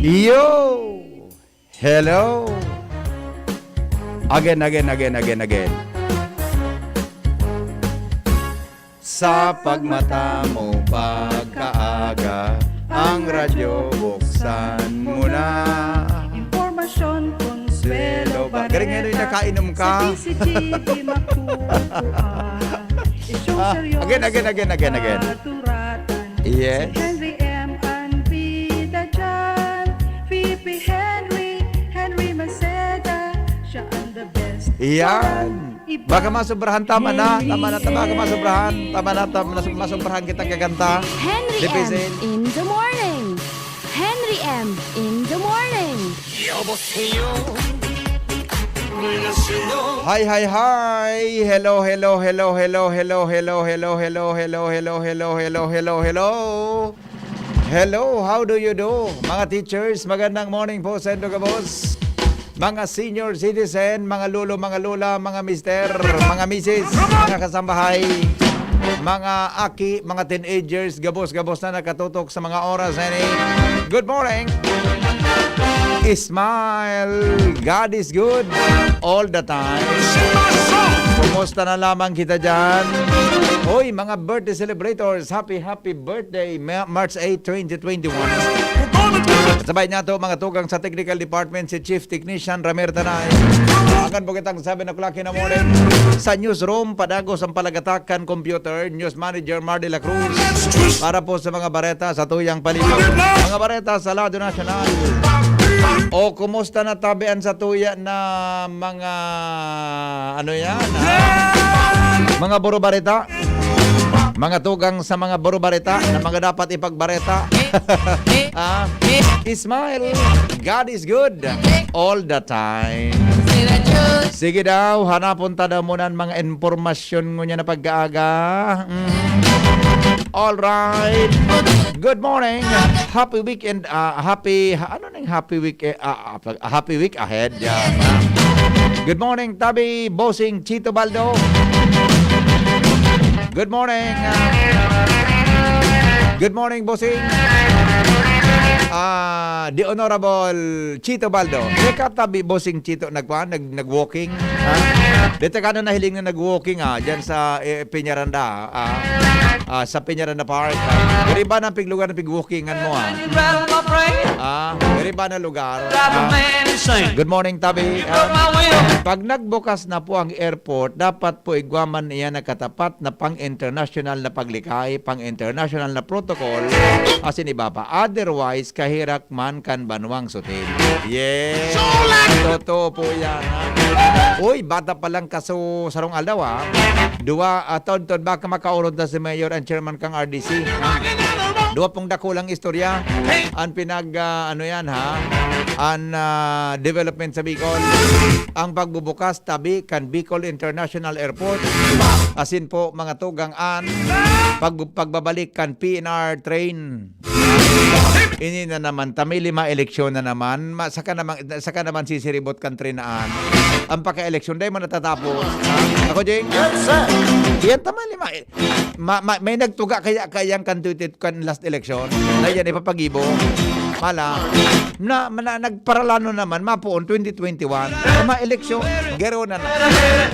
Yo! Hello! Again. Sa pagmata mo pagkaaga, ang radyo buksan mo na. Impormasyon, konsuelo, bareta. Galing nga rin nakainom ka. Sa PCTV makukuha. Isyong seryoso. Again. Turatan. Yes. Si Henry M. Anbida dyan. VP Henry Maceda. Siya ang the best. Iyan. Baka masobrahan, tama na. Baka masobrahan kita kaganta. Henry Dipisin. M. in the morning. Henry M. in the morning. Hi. Hello. Hello, how do you do? Mga teachers, magandang morning po sa inyo, boss. Mga senior citizen, mga lolo, mga lola, mga mister, mga misis, mga kasambahay, mga aki, mga teenagers, gabos na nakatutok sa mga oras na ini. Good morning! Smile! God is good all the time. Kumusta na lamang kita dyan? Hoy, mga birthday celebrators, happy birthday, March 8, 2021. Sabay niya to mga tugang sa technical department, si Chief Technician Ramer Tanay. Akan po kitang 7 o'clock in the morning. Sa newsroom, padagos ang palagatakan computer, News Manager Mar de la Cruz. Para po sa mga bareta sa tuyang palibot. Mga bareta sa Lado Nacional. O kumusta na tabian sa tuya na mga ano yan? Mga buro bareta? Mga tugang sa mga buro bareta na mga dapat ipagbareta. Smile. God is good all the time. Sige daw, hanapon ta daw muna mga informasyon mo niya na pag-aaga. All right. Good morning. Happy weekend. Happy week ahead. Yan. Good morning, Tabi Bossing Chito Baldo. Good morning. Good morning, Bossing. The Honorable Chito Baldo. Ika Tabi Bossing Chito nag-walking. Dito ka na nahiling na nag-walking dyan sa Peñaranda. Sa Peñaranda Park. Gari ba na lugar na pig-walkingan mo gari ba na lugar? Good morning, Tabi. Pag nagbukas na po ang airport, dapat po igwaman niya na katapat na pang-international na paglikay, pang-international na protocol, asin iba pa. Otherwise, kahirak man kan banwang sutin. Yes! Totoo po yan. Uy, bata pa lang kaso sarong aldaw Dua, taon-taon baka makaurod na si Mayor and Chairman kang RDC. Dua pong dakulang istorya. Ang development sa Bicol. Ang pagbubukas tabi kan Bicol International Airport. Asin po mga tugang pagbabalik kan PNR train. Ini na naman tami 5 eleksyon na naman. Saka naman sisiribot kan train naan. Ang paka-eleksyon dahil man natatapos. Ako, Jing? Yan tama 5. May nagtuga kayang kantuitit kan last election. Na yan ipapagibo. Mala. Nagparalano naman. Mapuon 2021. Tama eleksyon. Gero na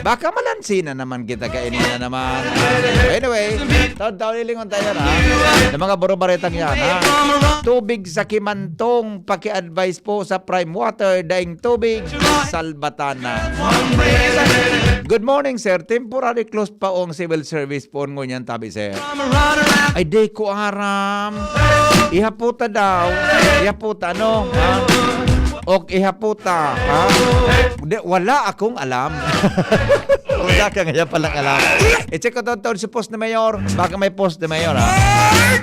baka malansi na naman kita kainin na naman. Anyway. Taon-taon lilingon tayo na mga borobaretang yan. Tubig sa Kimantong. Paki-advise po sa Prime Water. Daing tubig. Salbatana. Good morning, sir. Temporary close pa ang civil service po ngunyan tabi, sir. Ay, day ko aram. Ihaputa daw. Ihaputa, ano? O ihaputa. Wala akong alam. Wala ka nga palang alam. I-check ko ito sa post na mayor. Baka may post na mayor,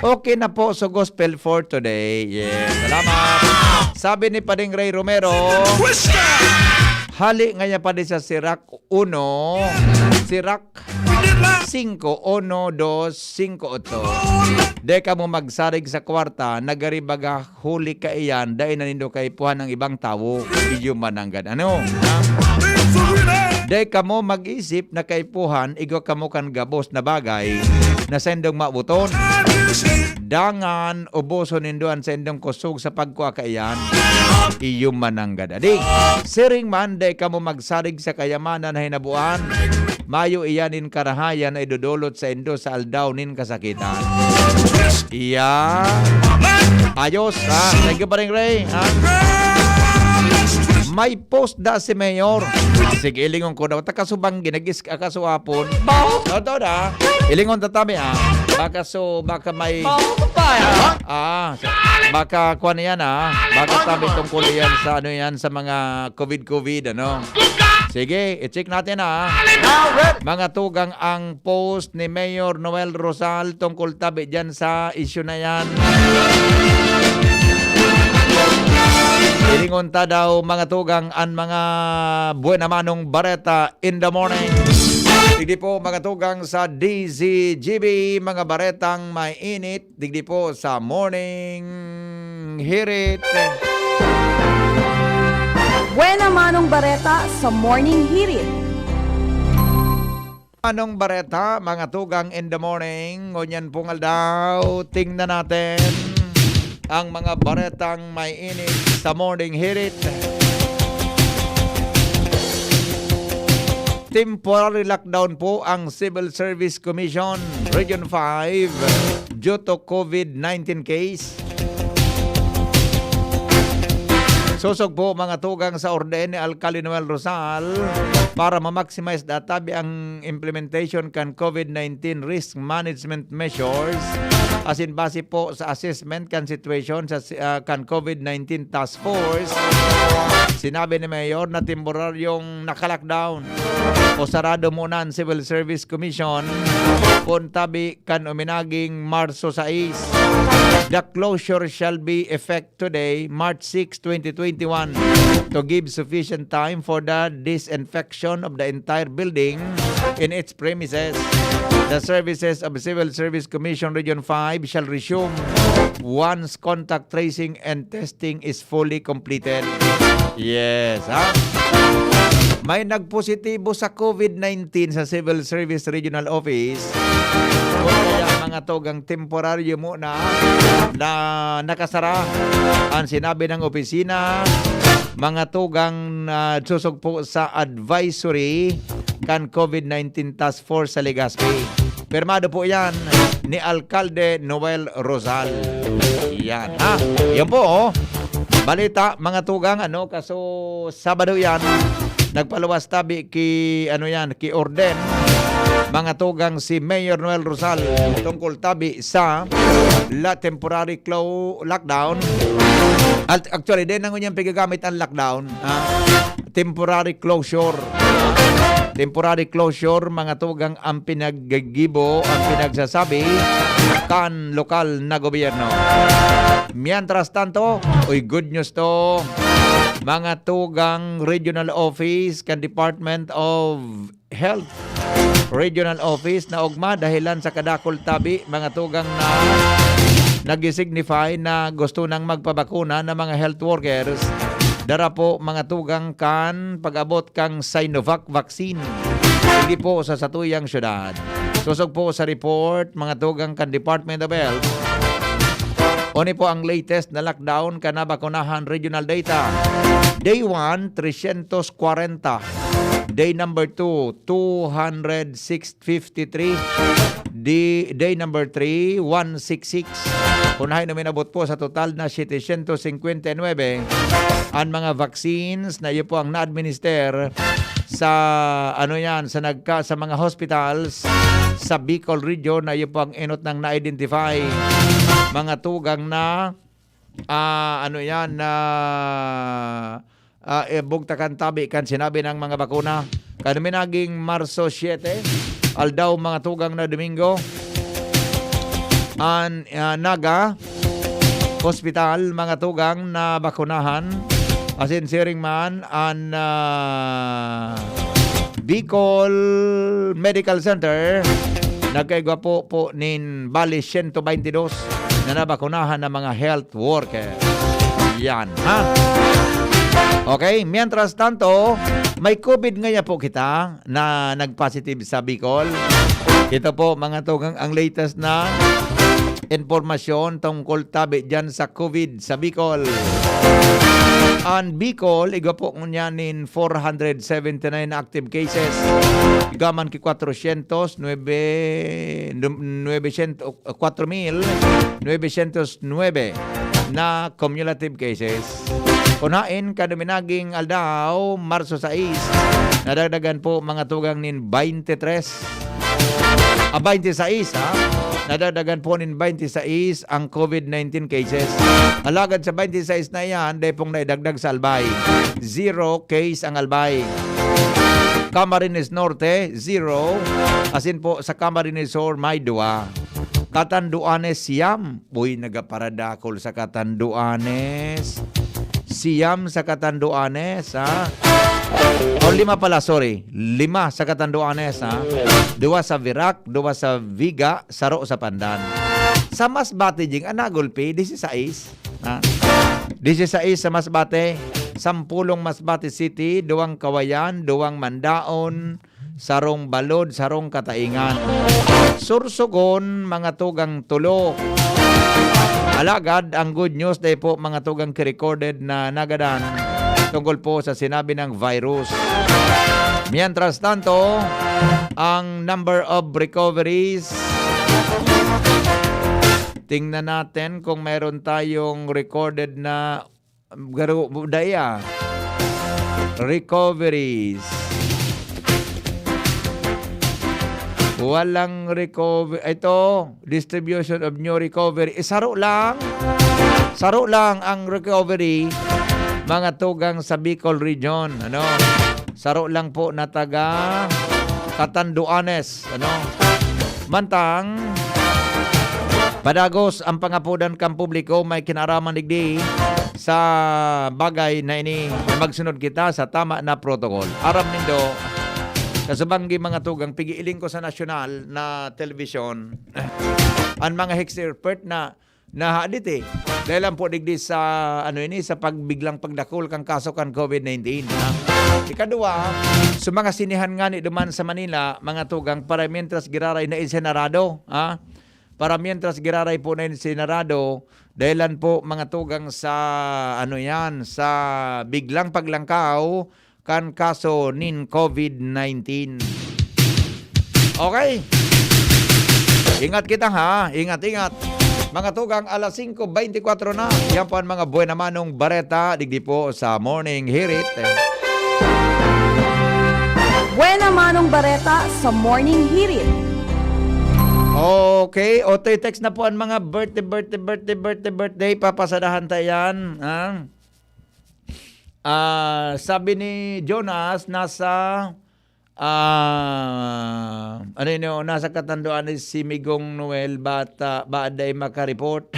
Okay na po sa gospel for today. Yes. Salamat. Sabi ni Pading Ray Romero, hali nga pa din sa Sirac 1, Sirac 5, 1, 2, 5, 8. De ka mo magsarig sa kwarta, nagaribaga huli ka iyan, dahil nanindo kay puhan ng ibang tao, iyo mananggan. Ano? Day kamo mag-isip na kaipuhan, igo kamo kan gabos na bagay na sendong mabuton. Dangan, uboso ninduan sendong kusog sa pagkuha kaiyan, iyong mananggad. Adi, siring man, day kamo magsarig sa kayamanan na hinabuan, mayo iyanin karahayan ay dudulot sa indo sa aldaw nin kasakitan. Iya. Ayos, ha? Thank you pa rin, Ray, ha? May post da si Mayor. Sige, ilingon ko daw. Takasubang ginagis akasuapon. Toto da. Ilingon tatami, ha? Baka may... baka kuha na yan, ha? Baka tabi tungkol yan sa ano yan, sa mga COVID, ano? Sige, i-check natin, ha? Mga tugang ang post ni Mayor Noel Rosal tungkol tabi dyan sa issue na yan. Ilingon ta daw mga tugang ang mga buena manong bareta in the morning. Digdi po mga tugang sa DZGB, mga baretang may init. Digdi po sa morning hirit. Buena Manong Bareta sa Morning Hirit. Anong bareta, mga tugang in the morning. Ngunyan pungal daw, tingnan natin ang mga baretang may init sa morning hirit. Temporary lockdown po ang Civil Service Commission Region 5 due to COVID-19 case. Susog po mga tugang sa orden ni Alcalde Noel Rosal para ma-maximize databi ang implementation kan COVID-19 risk management measures as in base po sa assessment kan situation sa kan COVID-19 task force. Sinabi ni Mayor na temporaryong nakalockdown o sarado muna ang Civil Service Commission kung tabi kan uminaging Marso 6. The closure shall be effect today, March 6, 2021, to give sufficient time for the disinfection of the entire building in its premises. The services of the Civil Service Commission Region 5 shall resume once contact tracing and testing is fully completed. Yes, ha? May nagpositibo sa COVID-19 sa Civil Service Regional Office. O kaya mga togang temporaryo mo na nakasara ang sinabi ng opisina, mga tugang susog po sa advisory kan COVID-19 Task Force sa Legazpi. Pirmado po yan ni Alcalde Noel Rosal. Yan, ha? Yan po, oh. Balita, mga tugang, kaso Sabado yan, nagpaluwas tabi ki orden mga tugang si Mayor Noel Rosal tungkol tabi sa temporary lockdown. Actually, din ang unyang pigagamit ang lockdown, temporary closure. Temporary closure, mga tugang ang pinaggibo, ang pinagsasabi kan lokal na gobyerno. Mientras tanto, good news to, mga tugang regional office kan Department of Health Regional Office na ugma dahilan sa kadakol tabi, mga tugang na nag-signify na gusto nang magpabakuna ng mga health workers. Dara po mga tugang kan pag-abot kang Sinovac vaccine. Hindi po sa satuyang syudad. Susog po sa report mga tugang kan Department of Health. Oni po ang latest na lockdown kan nabakunahan regional data. Day 1, 340. Day number 2, 253. Day number 3, 166. Unahin na minabot po sa total na 759 ang mga vaccines na iyo po ang na-administer sa sa mga hospitals sa Bicol region na iyo po ang inot ng na-identify mga tugang na bugtakan tabi kan sinabi ng mga bakuna kan minaging Marso 7 aldaw mga tugang na Domingo an Naga Hospital mga tugang na bakunahan asin siring man an Bicol Medical Center nagkaigwa po nin bali 122 na nabakunahan ng mga health worker. Yan, ha? Okay, mientras tanto, may COVID ngayon po kita na nag-positive sa Bicol. Ito po mga tugang ang latest na informasyon tungkol tabi dyan sa COVID sa Bicol. Ang Bicol, iga po ngunyanin 479 active cases. Igaman ki 4,909 na cumulative cases. Unain kaduminaging aldaw, Marso 6, nadagdagan po mga tugang nin 26 ha. Nadagdagan po nin 26 ang COVID-19 cases. Alagad sa 26 na yan, dahil pong naidagdag sa Albay. 0 case ang Albay. Camarines Norte, 0. Asin po sa Camarines Sur, may 2. Catanduanes, siyam. Uy, nagaparadakol sa Catanduanes. Siyam sa Catanduanes, ha? O 5 pala, sorry. 5 sa Catanduanes, ha? 2 sa Virac, 2 sa Viga, 0 sa Pandan. Sa Masbate, jing anagulpi, 16, ha? 16 sa Masbate, 10 Masbate City, 2 Kawayan, 2 Mandaon, 0 Balod, 0 Kataingan. Sursugon, mga tugang 3. Alagad, ang good news dahil po mga tugang recorded na nagadan tungkol po sa sinabi ng virus. Mientras tanto, ang number of recoveries, tingnan natin kung meron tayong recorded na recoveries. Walang recovery. Ito, distribution of new recovery. Saro lang ang recovery, mga tugang sa Bicol region. Ano? Saro lang po na taga Catanduanes. Ano? Mantang, padagos ang pangapudan kang publiko may kinaraman digdi sa bagay na ini magsunod kita sa tama na protocol. Aram nindo, kasabanggi mga tugang, pigiiling ko sa nasyonal na television, ang mga expert na nahadit dahil lang po digdi sa sa pagbiglang pagdakol kang kaso kan COVID-19. Ikadua, sa mga sinihan nga ni duman sa Manila, mga tugang, para mientras giraray na insenarado, para mientras giraray po na insenarado, dahilan po mga tugang sa sa biglang paglangkaw kan kaso nin COVID-19. Okay. Ingat kita ha. Ingat. Mga tugang, alas 5:24 na. Yan po ang mga buwan namanong bareta. Digdi po sa Morning Hirit. Buena Manong Bareta sa Morning Hirit. Okay. Text na po ang mga birthday. Papasadahan tayo yan. Sabi ni Jonas, nasa nasa Catanduanes si Migong Noel, bata baaday makareport.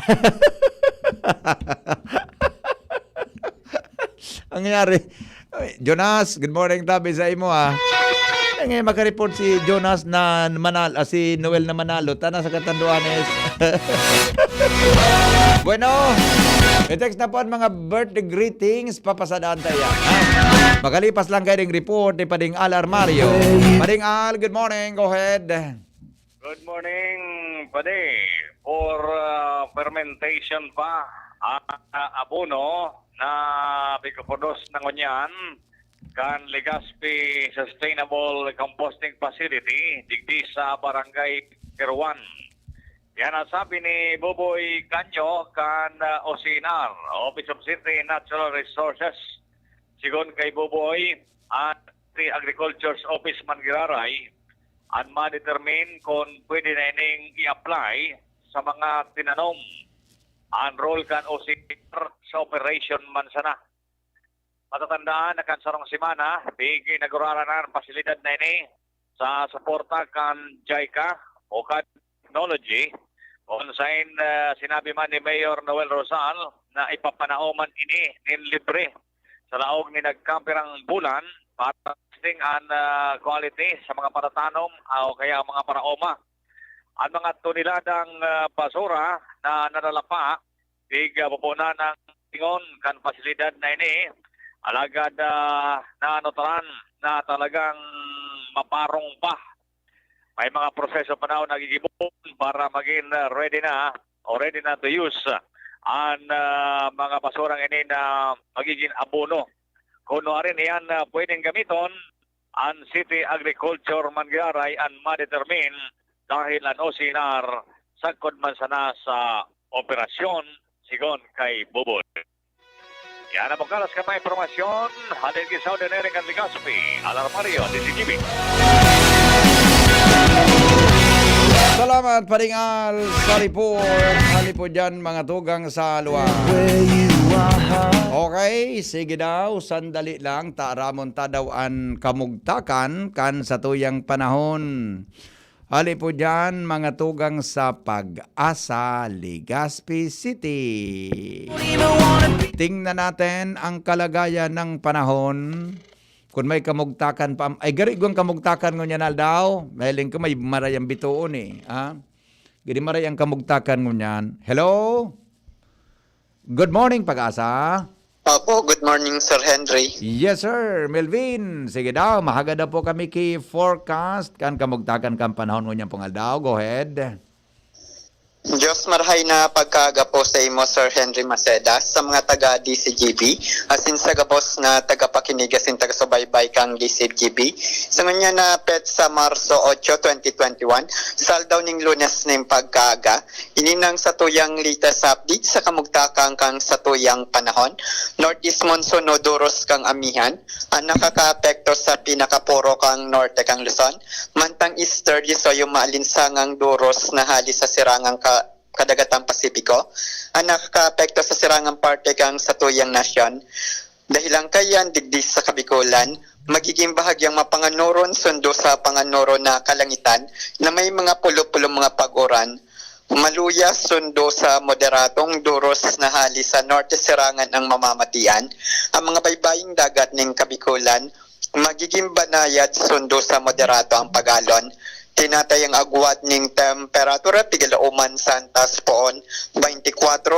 Ang nangyari, Jonas, good morning tabi sa imo ngayon makareport si Jonas na Manalo, si Noel na Manalo, tana sa Catanduanes. Bueno, i-text na po ang mga birthday greetings, papasadaan tayo. Magalipas lang kayo ng report ni Pading Al Armario. Pading Al, good morning, go ahead. Good morning, Pade. For fermentation pa, abono na pikopodos ng onyan, kan Legazpi Sustainable Composting Facility, digdi sa Barangay Kirwan. Yan ang sabi ni Boboy Canyo kan Osinar, Office of City Natural Resources. Sigon kay Boboy at the Agriculture's Office Mangiraray, ang ma-determine kung pwede na ining i-apply sa mga tinanom. Enroll kan Osinar sa operation man sana. Matatandaan na kan sarong simana, bigay nagurara na ang pasilidad na ini sa suporta kan JICA o kan technology. On sign, sinabi man ni Mayor Noel Rosal na ipapanaoman ini nin libre sa laog ni nagkampirang bulan para testing ang quality sa mga paratanom o kaya mga paraoma. Ang mga tuniladang basura na nadalapa, bigay pupunan ng tingon kan pasilidad na ini, Alagad na na talagang maparong pa. May mga proseso pa na nagigibon para maging ready na to use ang mga basurang ini na magiging abono. Kunwari niyan pwedeng gamiton ang City Agriculture Mangaray ang ma-determine dahil ang OCNR sagkod man sana sa operasyon sigon kay Bubod. Yan ang makalas ka mga informasyon. Hadin kisaw din Eric at Ligaspi. Alarmario, DCGB. Salamat, Paringal, sa report. Hali po dyan, mga tugang sa luwa. Okay, sige daw, sandali lang. Taramon ta daw ang kamugtakan kan sa tuyang panahon. Hali po dyan, mga tugang sa Pag-asa, Legazpi City. Tingnan natin ang kalagayan ng panahon. Kung may kamugtakan pa, ay gari kong kamugtakan ngunyan daw. Mahiling ko may marayang bituon eh. Ha? Gari marayang kamugtakan ngunyan. Hello? Good morning, Pag-asa. Opo, good morning Sir Henry. Yes, sir. Melvin. Sige daw, mahagada po kami kay forecast. Kan kamugtakan kang panahon ngunyan pong aldaw. Go ahead. Diyos marahay na pagkaga po sa imo Sir Henry Maceda sa mga taga DCGB asin sa gabos na tagapakinig asin taga-subaybay kang DCGB. Sa nga na pet sa Marso 8, 2021, saldaw ning Lunes ning pagkaga, ininang sa tuyang latest update sa kamugtakang kang sa tuyang panahon. Northeast monsoon no duros kang amihan, ang nakaka-apekto sa pinakapuro kang norte kang Luzon, mantang easterly so yung maalinsangang duros na hali sa sirangang kadagatang Pasipiko, ang nakaka-apekto sa sirangang parte kang sa tuyang nasyon. Dahil ang kayan digdi sa Kabikulan, magiging bahagyang mapanganoron sundo sa panganoro na kalangitan na may mga pulo-pulo mga pag-uran. Maluya sundo sa moderatong duros na hali sa norte sirangan ang mamamatian. Ang mga baybaying dagat ng Kabikulan, magiging banayad sundo sa moderato ang pagalon. Tinatayang agwat ning temperatura tigilauman santas poon 24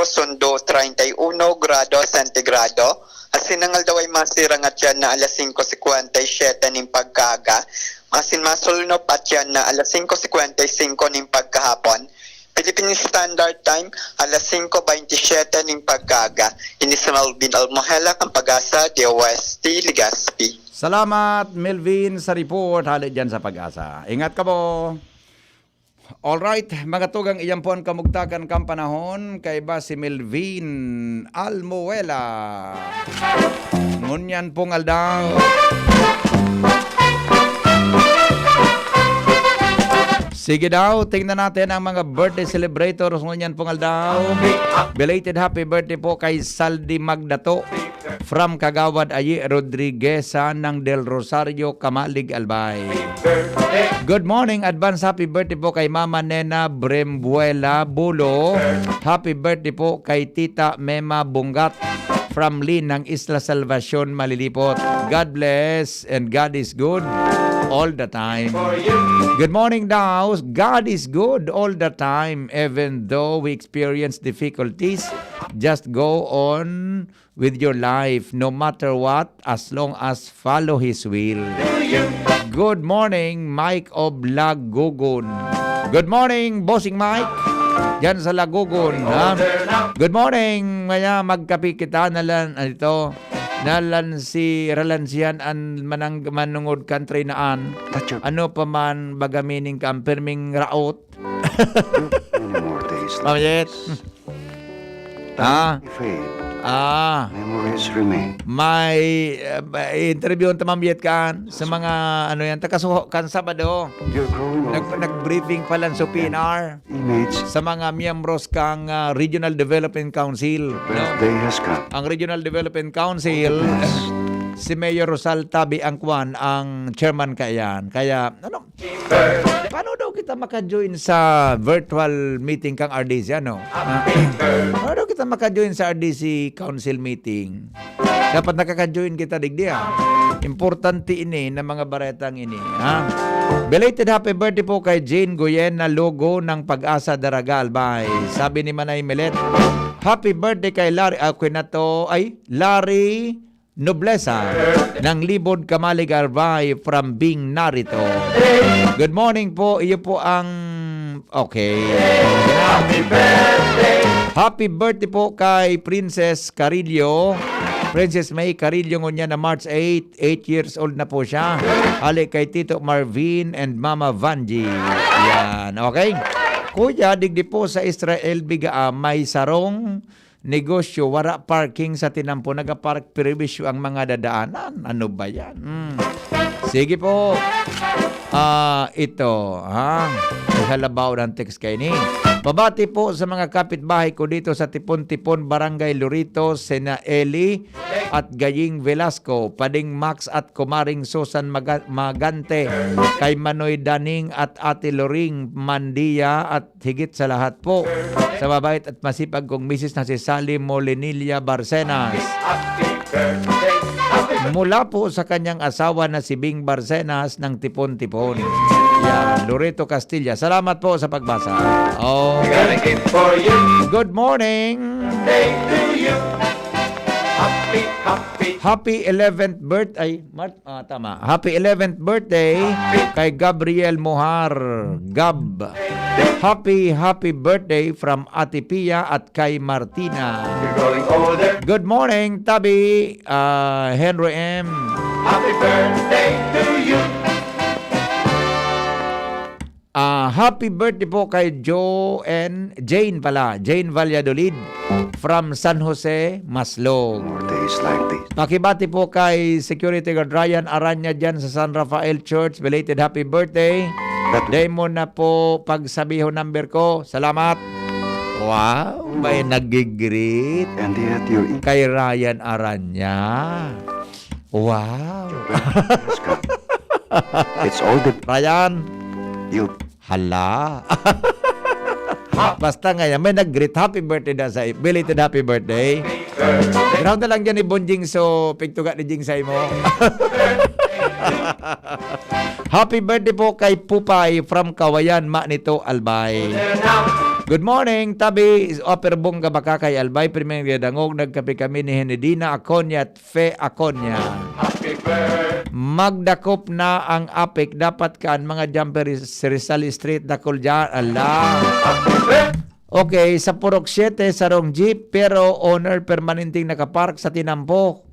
sundo 31 grado sentigrado. Asinangal daw ay masirang at yan na alas 5:57 ning pagkaga. Asin masulnop at yan na alas 5:55 ning pagkahapon. Philippine Standard Time, alas 5:27 ning pagkaga. Ini si Melvin Almohela, ang Pag-asa, DOST, Legazpi. Salamat, Melvin, sa report. Hali dyan sa Pag-asa. Ingat ka po. Alright, mga tugang, iyan po ang kamugtakan kang panahon kay ba si Melvin Almuela. Ngunyan pong aldaw. Sige daw, tingnan natin ang mga birthday celebrators ngunyan pong aldaw. Belated happy birthday po kay Saldi Magdato from Kagawad Ayi Rodriguez ng Del Rosario, Kamalig, Albay. Good morning, advance happy birthday po kay Mama Nena Brembuela Bulo. Happy birthday po kay Tita Mema Bungat from Lin ng Isla Salvacion, Malilipot. God bless and God is good all the time. Good morning, Daos. God is good all the time, even though we experience difficulties. Just go on with your life, no matter what, as long as follow His will. Good morning, Mike of Lagugon. Good morning, Bossing Mike. Yan sa Lagugon. Ha? Good morning. Maya magkapi kita nalan ito. Nalan si Ralansian an manungod country naan. Ano pa man bagamining kamperming raot. Mamayet. Memories remain. May interview ta mamiyet kan sa mga ano yan takasuho kan Sabado. You're growing old. Nag-briefing pa lang sa PNR Teammates, sa mga miyembros kang Regional Development Council. No? birthday has come. Ang Regional Development Council, si Mayor Rosal Tabi Angkwan ang chairman kayan. Kaya ano? Paano daw kita maka-join sa virtual meeting kang RDC ano? Paano daw kita maka-join sa RDC Council meeting? Dapat nakaka-join kita digdi ha. Importante ini na mga baretang ini ha. Belated happy birthday po kay Jane Goyen na logo ng Pag-asa Daraga Albay. Sabi ni Manay Melet, happy birthday kay Larry. Ako na to ay Larry Noblesa ng Libod Kamalig Arbay from Bing narito. Good morning po. Iyo po ang... Okay. Happy birthday po kay Princess Carillo. Princess May Carillo ngunya na March 8. 8 years old na po siya. Ali kay Tito Marvin and Mama Vanji. Yan. Okay. Kuya, digdi po sa Israel Bigaa may sarong negosyo, wara parking sa tinampo, nagapark peribisyo ang mga dadaanan. Ano ba yan? Sige po. Ito, halabaw ng text kayo ni. Pabati po sa mga kapitbahay ko dito sa Tipon-Tipon, Barangay Lurito, Sena Eli at Gaying Velasco, Pading Max at Kumaring Susan Magante, kay Manoy Daning at Ate Loring Mandia at higit sa lahat po sa mabait at masipag kong misis na si Sally Molinilla Barcenas. Mula po sa kanyang asawa na si Bing Barcenas ng Tipon-Tipon. Yan, Loreto Castilla. Salamat po sa pagbasa. Okay. Good morning. Happy 11th birthday. Tama. Happy 11th birthday kay Gabriel Mohar. Gab. Happy birthday from Ate Pia at kay Martina. Good morning, Tabi. Henry M. Happy birthday to you. Happy birthday po kay Jane Valladolid from San Jose, Maslog. More days like this. Pakibati po kay Security Guard Ryan Aranya dyan sa San Rafael Church. Belated happy birthday. Day mo na po pagsabiho number ko. Salamat. Wow, may nagigreet And yet you're in kay Ryan Aranya. Wow. has come. It's all the Ryan, you. hala. Basta ngayon, may nag-greet. Happy birthday na sa belated happy birthday. Ground na lang dyan ni Bonjing so pigtuga ni Jingsay mo. Happy birthday po kay Pupay from Kawayan, Manito, Albay. Good morning, Tabi. Oper Bongga baka kay Albay. Primeng dangog, nagkape kami ni Henedina Aconya at Fe Aconya. Magdakop na ang apik. Dapat kaan mga jumper Rizal Street dakol dyan. Allah. Okay, sa Purok 7, sarong jeep, pero owner permanenteng nakapark sa tinampo.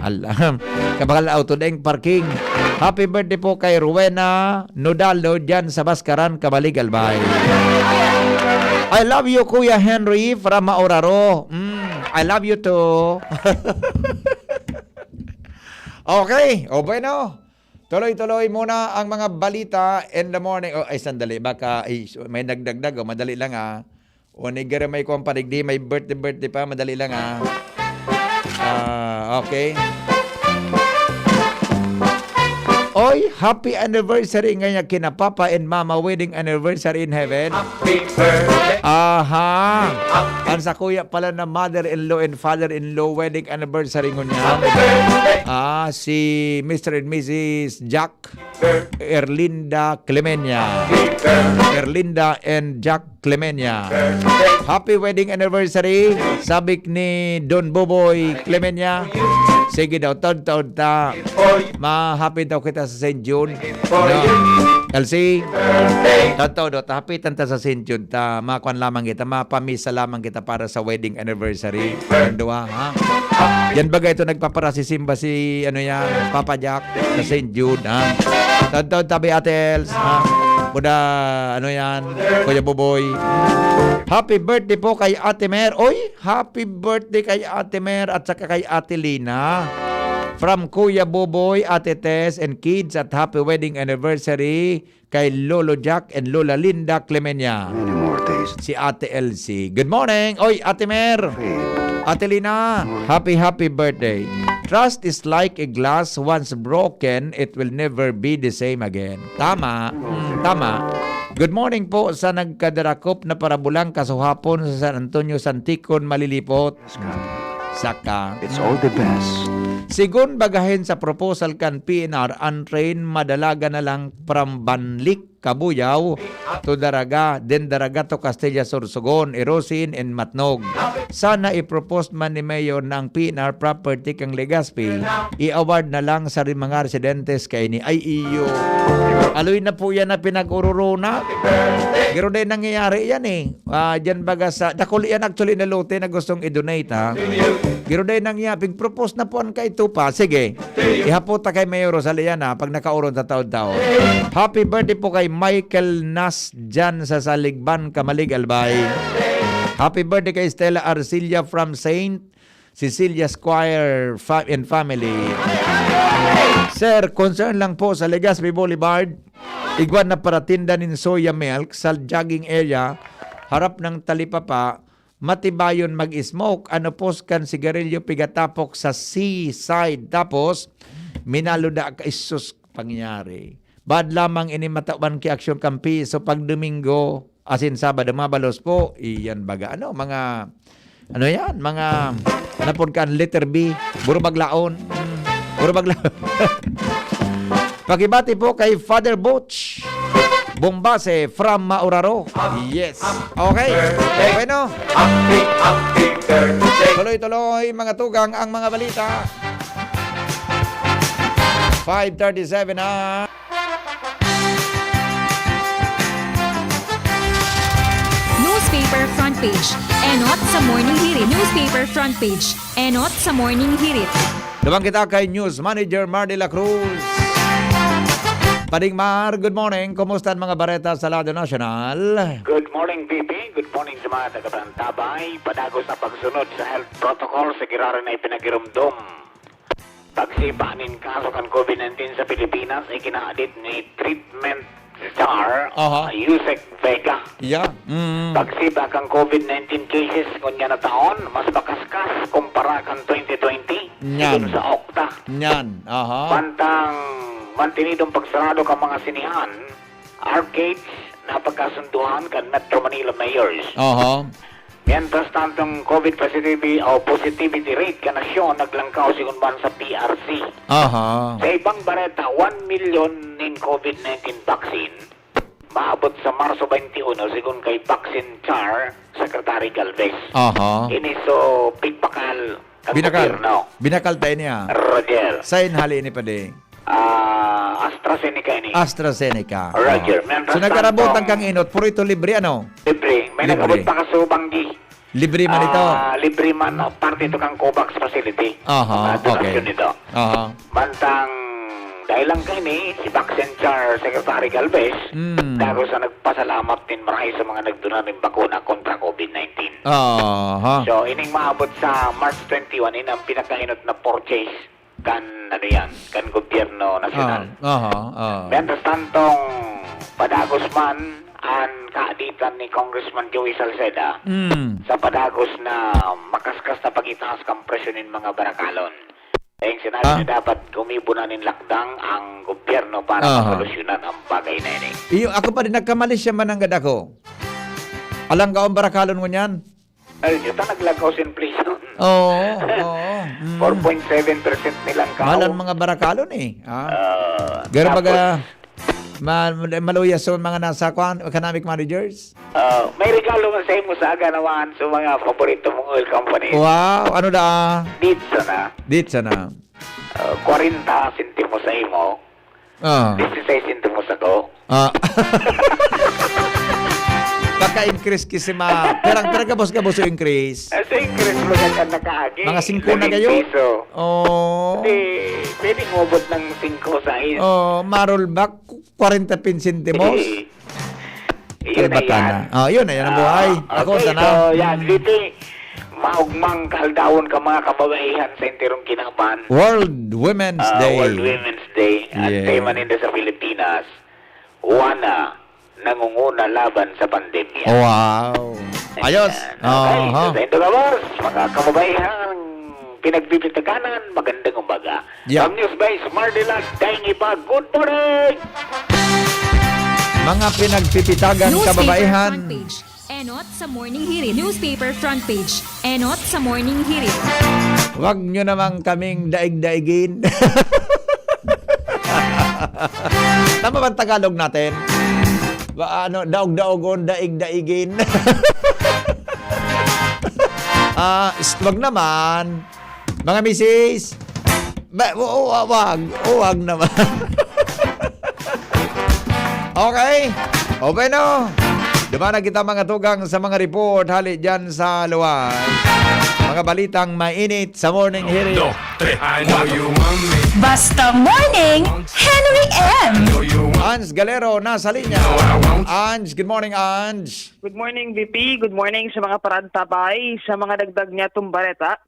Alam, kabakal autodeng parking. Happy birthday po kay Rowena Nodaldo dyan sa Baskaran, Kabalig, Albay. I love you, Kuya Henry from Mauraro. I love you too. Okay, o bueno. Tuloy-tuloy muna ang mga balita in the morning. Ay, sandali. Baka may nagdagdag. Madali lang O nigara may kong paligdi. May birthday pa. Madali lang okay. Oy, happy anniversary ngayon kina Papa and Mama. Wedding anniversary in heaven. Happy birthday. Ang sa kuya pala na mother-in-law and father-in-law wedding anniversary ngunya. Si Mr. and Mrs. Jack Erlinda Clemenya. Erlinda and Jack Clemenya. Happy wedding anniversary. Sabik ni Don Boboy Clemenya. Sige daw, taon-taon ta. Ma-happy daw kita sa St. June. No. LC, taon-taon daw, happy tanta sa St. June ta. Makuan lamang kita, mapamisa lamang kita para sa wedding anniversary. Dua, Yan bagay ito nagpapara si Simba si Papa Jack sa St. June, Taon-taon tabi Ate Els, Buda, Kuya Boboy. Happy birthday po kay Ate Mer. Oy, happy birthday kay Ate Mer at saka kay Ate Lina. From Kuya Boboy, Ate Tess and kids at happy wedding anniversary kay Lolo Jack and Lola Linda Clemenya. Many more days. Si Ate Elsie. Good morning. Oy, Ate Mer. Ate Lina, happy birthday. Trust is like a glass. Once broken, it will never be the same again. Tama. Tama. Good morning po sa nagkadarakop na parabulang kasuhapon sa San Antonio, Santikon, Malilipot. Saka. It's all the best. Sigun bagahin sa proposal kan PNR, untrained madalaga na lang from Banlik Kabuyaw to Daraga, then Daraga to Castilla Sorsogon, Erosin, and Matnog. Sana i-propose man ni Mayor ng PNR property kang Legazpi, i-award na lang sa mga residentes kay ni ay iyo. Aloy na po yan na pinag-ururuna. Giro din nangyayari yan eh. Diyan baga sa, dakuli yan actually na lote na gustong i-donate ha. Giro din nangyayari, propose na po ang kay Tupa. Sige, ihaputa kay Mayor Rosaliana pag nakauron sa taon-taon. Happy birthday po kay Michael Nas dyan sa Saligban, Kamalig, Albay. Happy birthday kay Stella Arcilla from Saint Cecilia Squire and family. Sir, concern lang po sa Legazpi Boulevard. Igwan na para tinda ng soya milk sa jogging area, harap ng talipapa, matibayon mag-smoke, ano pos kan sigarilyo pigatapok sa seaside. Tapos, minaluda ka isus pangyari. Bad lamang ini matawan ki action kampi. So pag Domingo, asin Sabado, mabalos po, iyan baga. Ano, mga, ano yan, mga, napon kan letter B, buro baglaon. Buro baglaon. Pakibati po kay Father Butch Bombase from Mauraro. Yes. Okay. Bueno. Tuloy-tuloy mga tugang ang mga balita. 5:37 na. Newspaper front page. Enot sa morning hirit. Newspaper front page. Enot sa morning hirit. Dumang kita kay News Manager Mar de la Cruz. Pading Mar, good morning. Kumusta ang mga bareta sa Lado National? Good morning, PP. Good morning sa mga taga-Bantabay. Padagos na pagsunod sa health protocol sa giraran na ipinagirumdum. Pagsipaanin kaso kan COVID-19 sa Pilipinas ay kinaadit ni treatment star Yusek Vega. Yeah. Pagsiba kang COVID-19 cases kunya na taon, mas bakaskas kumpara kan 2020 Nyan. dun sa Okta. Nyan. Pantang mantinidong pagsarado ka mga sinihan, arcades na pagkasunduhan kan Metro Manila mayors. Mientras tantong COVID positivity rate ka nasyon naglangkaw sigun man sa PRC. Sa ibang bareta, 1 million in COVID-19 vaccine maabot sa Marso 21 sigun kay Vaccine Char, Secretary Galvez. Ini so pigpakal ang gobyerno. Binakal tayo niya. Roger. Sain hali ni Pade. AstraZeneca ini. AstraZeneca. Roger. So nagkarabutan kang inot, puro ito libre ano? Libre. May Libre. nagabot pa ka sa Banggi. Libre man ito. Libre man. Parte ito kang COVAX facility. Okay. Nito. Mantang dahil lang kayo ni si Vaccine Char Secretary Galvez, dahil sa nagpasalamat din marami sa mga nagduna ng bakuna kontra COVID-19. So, ining maabot sa March 21, in ang pinakainot na purchase kan gobyerno nasyonal. Mientras tantong padagos man ang kaaditan ni Congressman Joey Salceda sa padagos na makaskas na pagitaas kang presyonin mga barakalon. Ang sinabi na dapat gumibunanin lakdang ang gobyerno para masolusyonan ang bagay na ini. Iyo, ako pa rin nagkamali siya man ang gadako. Alang ka ang barakalon mo niyan? Ay, ito naglagaw sa inflation. 4.7% nilang kao. Malan mga barakalon eh. Gano'n baga maluyas sa mga nasa economic managers? May regalo man sa imo sa aga naman sa mga paborito mong oil companies. Wow, ano da? Ditsa na. 40 sentimo sa imo. 16 sentimo sa ko. Baka-increase kasi perang gabos increase. Sa increase mo yan ang nakaagi. Mga 5 na kayo? Hindi, pwede ngobot ng 5 sa is. Marollback, 40 centimos. Yun na yan. Yun na yan ang buhay. Ako, sana. So, yan, Liti, maugmang kaldawon ka mga kababaihan sa interong kinaban. World Women's Day. World Women's Day. At tema nila sa Pilipinas, wana, nangunguna laban sa pandemya. Wow. Ayos. Okay, so sa ito ka boss, mga kababaihan, pinagbibitaganan, magandang umaga. From News by Smardilag, Daing Iba, good morning! Mga pinagpipitagan kababaihan. Front page. Enot sa morning hirit. Newspaper front page. Enot sa morning hirit. Huwag nyo namang kaming daig-daigin. Tama ba ang Tagalog natin? daog-daogon, daig-daigin. Wag naman. Mga misis. Wag naman. Okay. Open no. Diba na kita mga tugang sa mga report hali dyan sa luwas. Mga balitang mainit sa morning hearing. Basta Morning, Henry M. Ange Galero nasa linya. Ange, good morning Ange. Good morning, VP. Good morning sa mga parantabay, sa mga dagdag niya tumbareta.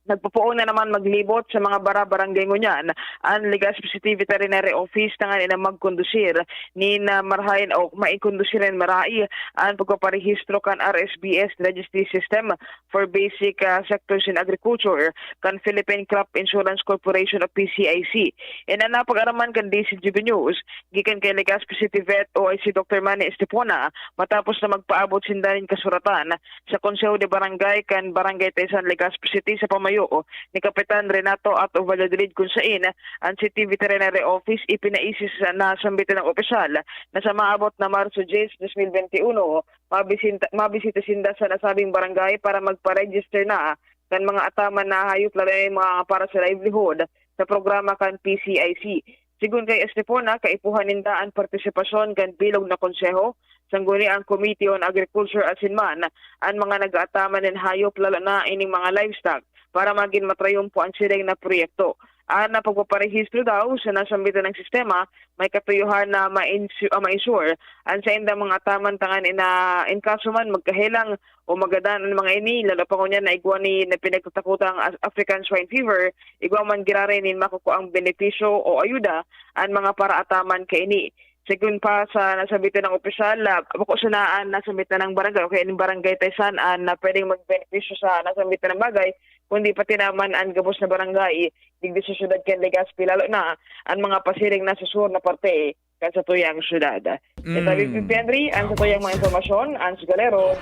Nagpupuon na naman maglibot sa mga bara-barangay ngunyan ang Legazpi City Veterinary Office na nga magkondusir ni na marhain o maikondusirin marai ang pagpaparehistro kan RSBS Registry System for Basic Sectors in Agriculture kan Philippine Crop Insurance Corporation o PCIC. And ang napag-araman kan DCGB News, gikan kay Legazpi City Vet o si Dr. Manny Estepona matapos na magpaabot sindanin kasuratan sa Konseho de Barangay kan Barangay Taysan Legazpi City sa pamayo ni Kapitan Renato Ato Valladolid kung saan ang City Veterinary Office ipinaisis na sambitan ng opisyal na sa maabot na Marso 10, 2021 mabisita sinda sa nasabing barangay para magpa-register na kan mga ataman na hayop lalo yung mga para sa livelihood sa programa kan PCIC. Sigun kay Estepona, kaipuhan ninda ang partisipasyon kan bilog na konseho sangguni ang Committee on Agriculture asinman ang mga nag-aataman ng hayop lalo na ining mga livestock para maging matrayumpo ang siring na proyekto. Na pagpaparehistro daw sa nasambitan ng sistema, may katuyuhan na ma-insure ang sa indang mga taman tangan in kaso man magkahilang o magadan ang mga ini, lalo pa kunya na igwa ni na pinagtatakutang African Swine Fever, igwa man girarin in makukuha ang benepisyo o ayuda ang mga paraataman kay ini. Sigun pa sa nasabitan ng opisyal, ako sanaan nasabitan ng barangay, okay, in barangay Taysan na pwedeng magbenepisyo sa nasabitan ng bagay, kundi pati naman ang gabos na barangay, digdi sa syudad kan Legazpi, lalo na ang mga pasiring na susur na parte kan sa tuyang syudad. Ito, VP Henry, ang sa tuyang mga informasyon, ang Galero,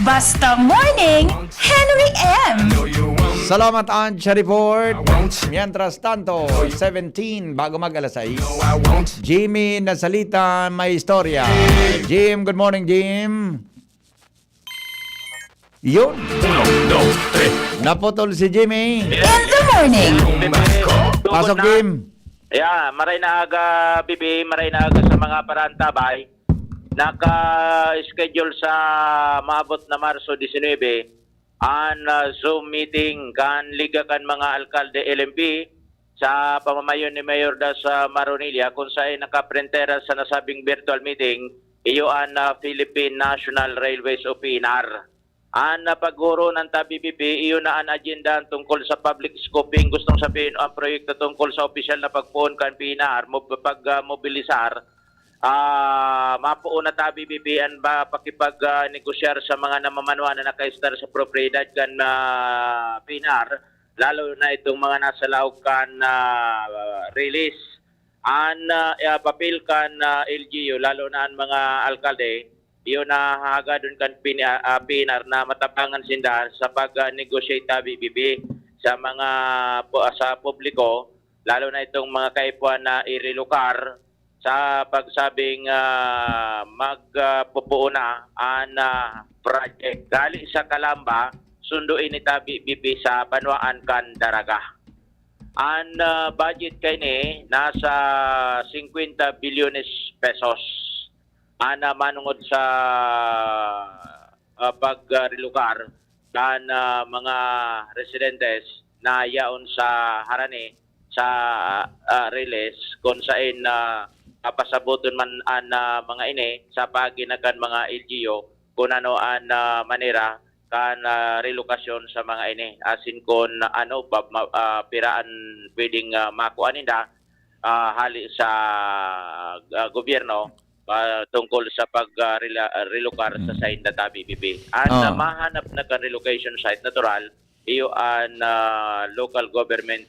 Basta Morning, Henry M. Salamat Ange sa report. Mientras tanto, 17 bago mag alas 6. Jimmy nasalita, may istorya. Jim, good morning Jim. Yun. Naputol si Jimmy. In the morning. Pasok Jim. Yeah, maray na aga, Bibi, maray na aga sa mga parantabay. Naka-schedule sa maabot na Marso 19 ang Zoom meeting kan liga kan mga alkalde LMP sa pamamayon ni Mayor Das Maronilla kung saan nakaprintera sa nasabing virtual meeting iyo ang Philippine National Railways o PNR. Ang pagguro ng TABBP, iyo na ang agenda tungkol sa public scoping, gustong sabihin ang proyekto tungkol sa opisyal na pagpuon kan PNR, pag-mobilisar. Mapuo na TABBP ang pakipag-negosyar sa mga namamanwa na naka-star sa propriedad kan PNR, lalo na itong mga nasa laog kan release. Ang papel kan LGU, lalo na ang mga alkalde, iyon na haga doon kan PNR na matabangan sinda sa pag-negotiate TABBP sa mga sa publiko, lalo na itong mga kaipuan na i-relocate sa pagsabing magpupuo na ang project. Gali sa Kalamba, sunduin ni TABBP sa Banwaan kan Daraga. Ang budget kay ni nasa 50 bilyones pesos. Ana manungod sa pag-relocate kan mga residentes na yaon sa harani sa release kung saan pasabuton man ang mga ini sa paginagan mga LGU kung ano ang manera kan relokasyon sa mga ini asin kung ano piraan pwedeng makuha nila hali sa gobyerno tungkol sa pag-relocate sa site na TABBP. Ang mahanap na kan relocation site natural iyo ang local government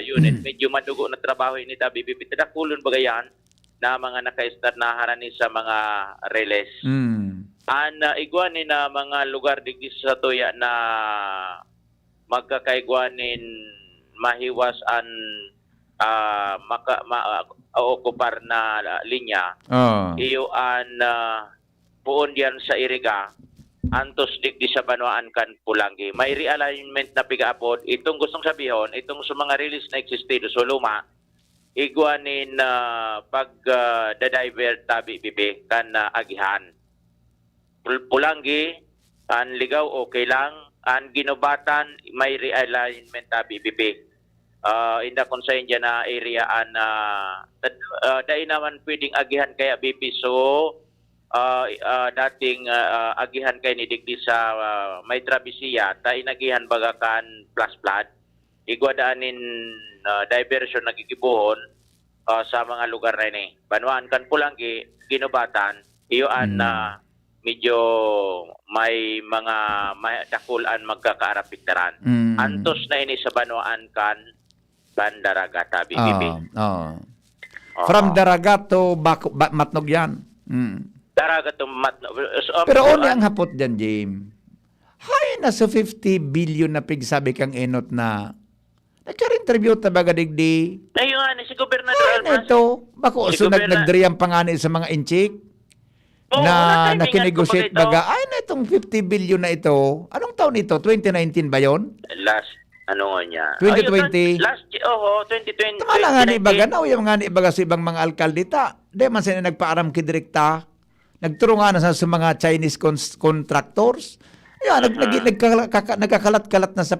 unit. Medyo madugo na trabaho ni TABBP. Tadakulon bagayan na mga naka-start na harani sa mga release. Ang igwanin na mga lugar digdi sa tuya na magkakaigwanin mahiwas ang okupar na linya, iyo an puon diyan sa iriga, antos di sa banwaan kan Pulangi. May realignment na pigaapod. Itong gustong sabihon, itong sa mga release na existido so luma, iguanin pag da-divert tabi bibi kan agihan. Pulangi, an ligaw okay lang, an ginubatan may realignment tabi bibi. Inda kung sa India na area an dahil naman pwedeng agihan kaya bibi so dating agihan kay ni digdi sa may trabisiya ta inagihan bagakan plus flood igwadaanin diversion nagigibuhon sa mga lugar na ini. Banwaan kan Pulangi ginubatan iyoan medyo may mga dakulan magkakaarapiktaran. Antos na ini sa Banwaan kan Bandaraga tabi bibi. From Daragat to Matnog yan. Daraga to Matnog. Pero oni ang hapot dyan, Jim. Hay, nasa 50 billion na pigsabi kang enot na nagka-interview tabaga digdi. Ayun, si Gobernador Ay, Almas. ito. Bako, Si so Goberna- nagdriyang pangani sa mga inchik Oo, na nasa nakinegosyate timingan ko baga. Ay, na itong 50 billion na ito. Anong taon ito? 2019 ba yon? Last, ano nga niya? 2020? Last, 2020. Tama lang nga ni baga na. Yung nga ni baga sa ibang mga alkaldita. Di man sila nagpaaram kidirekta. Nagturo nga na sa mga Chinese contractors. Yan, nagkakalat-kalat na sa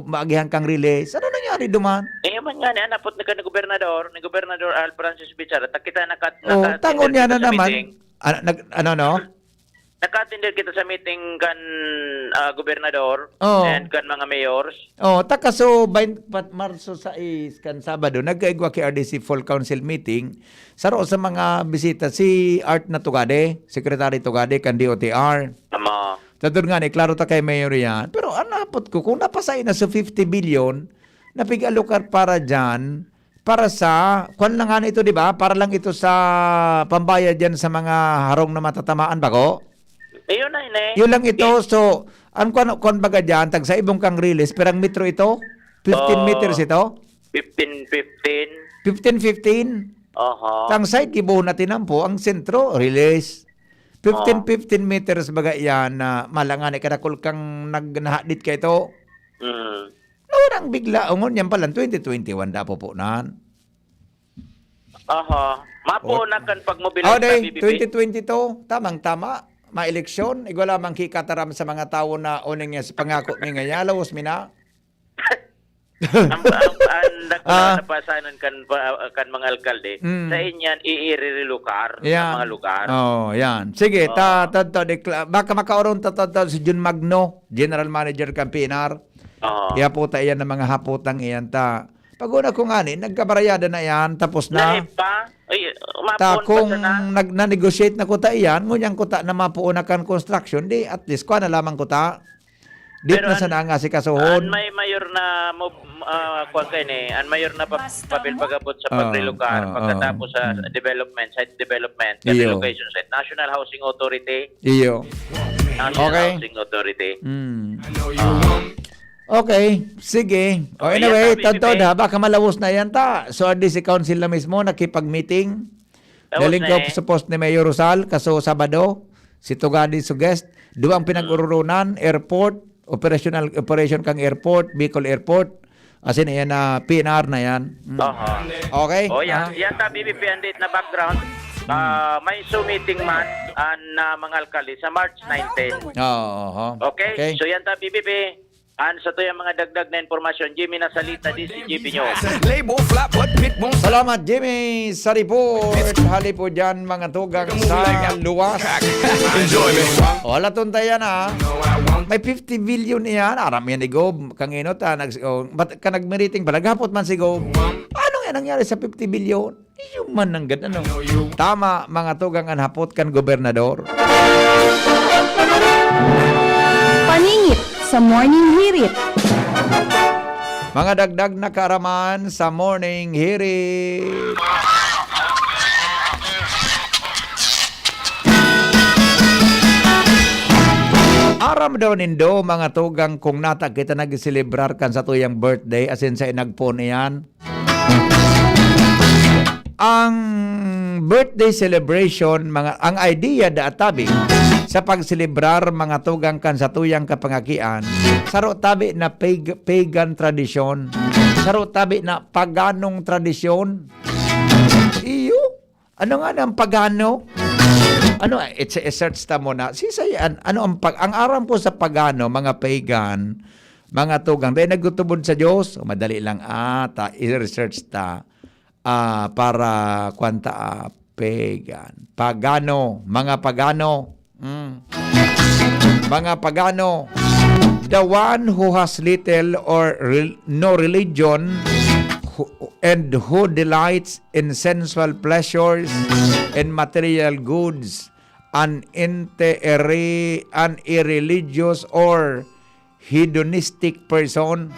maagihan kang release. Ano nangyari duman? Man nga niya, napot na ka ni Gobernador Al Francis Bichara. Kita Tangon niya na naman. Ano no? Nakatindir kita sa meeting kan Gobernador and kan mga mayors. So, Marso 6 kan Sabado, nagkaigwa kay RDC Full Council meeting. Saro sa mga bisita si Art na Tugade, Secretary Tugade kan DOTR. Tama. Tador nga ni, klaro ta kay Mayor yan. Pero anapot ko, kung napasay na sa 50 billion, napig-alokar para dyan, para sa, kwan lang nga ito, di ba? Para lang ito sa pambayad dyan sa mga harong na matatamaan ba ko? Ayun na, ine. Yun lang ito. So, ang kwan baga dyan, tag sa ibong kang release, perang metro ito? 15 meters ito? 15. 15. Tang side, gibuho natin ang po, ang sentro, release. 15 meters baga yan na malangan kadakol kang nagnahadit ka ito. Nawarang bigla. Ungon yan pala 2021 da po po nan. Mapo na kan pagmobilize sa BBB. 2022. Tamang-tama. Ma-eleksyon. Igwa lamang kikataram sa mga tao na uning sa pangako ni nga lawas mina. Napasanan kan mga alkalde sa inyan iirilukar sa mga lugar. Yan. Sige, baka makauron si Jun Magno, General Manager Campinar. Kaya po ta iyan ng mga haputang iyan ta. Pag-una ko nga nagkabarayada na yan, tapos na. Kung na-negotiate na ko ta iyan, ngunyang ko ta na mapuuna kan construction, di at least ko na lamang ko ta. Dito na sana nga si kasuhon. May mayor na mayor na papel pagabot sa pagrelocar pagkatapos sa site development, relocation site, National Housing Authority. Housing Authority. Okay, sige. Anyway, tantod ha, baka malawos na yan ta. So, RDC Council na mismo nakipag-meeting. Daling ko sa post ni Mayor Rosal, kaso Sabado, si Tugadi suggest, duwang pinag-ururunan, airport, operation kang airport, Bicol Airport, asin yan na PNR na yan. Okay? Yan ta BBP andit na background. May meeting man na mga alkalde sa March 19. Okay? So yan ta BBP. Sa to yung mga dagdag na informasyon, Jimmy Nasalita, DCGB nyo. Salamat, Jimmy, sa report. Hali po dyan, mga tugang sa luwas. Wala tuntayan ha. May 50 billion yan. Aram yan ni Gob. Kang inot ha. Ka nag-meriting pala. Gapot man si Gob. Anong yan nangyari sa 50 billion? Yung man ng ganda. Tama, mga tugang anhapot kan gobernador. Paningit sa Morning Hirit. Mga dagdag na kaaraman sa Morning Hirit. Aram daw nindo mga tugang kung nata kita nag-celebrar kan sa tuyang birthday asin sa inagpon iyan. ang birthday celebration, ang idea da tabi sa pagselebrar mga tugang kan sa tuyang kapangakian, saro tabi na pagan tradisyon, saro tabi na paganong tradisyon. Iyo, ano nga ng pagano? Ano, search ta mo na. Sisayan, ano ang aram po sa pagano, mga pagan, mga tugang, dahil nagtutubod sa Diyos, madali lang i-research ta para kwanta pagan. Pagano, mga pagano. Mga pagano. The one who has little or no religion and who delights in sensual pleasures and material goods, an irreligious or hedonistic person.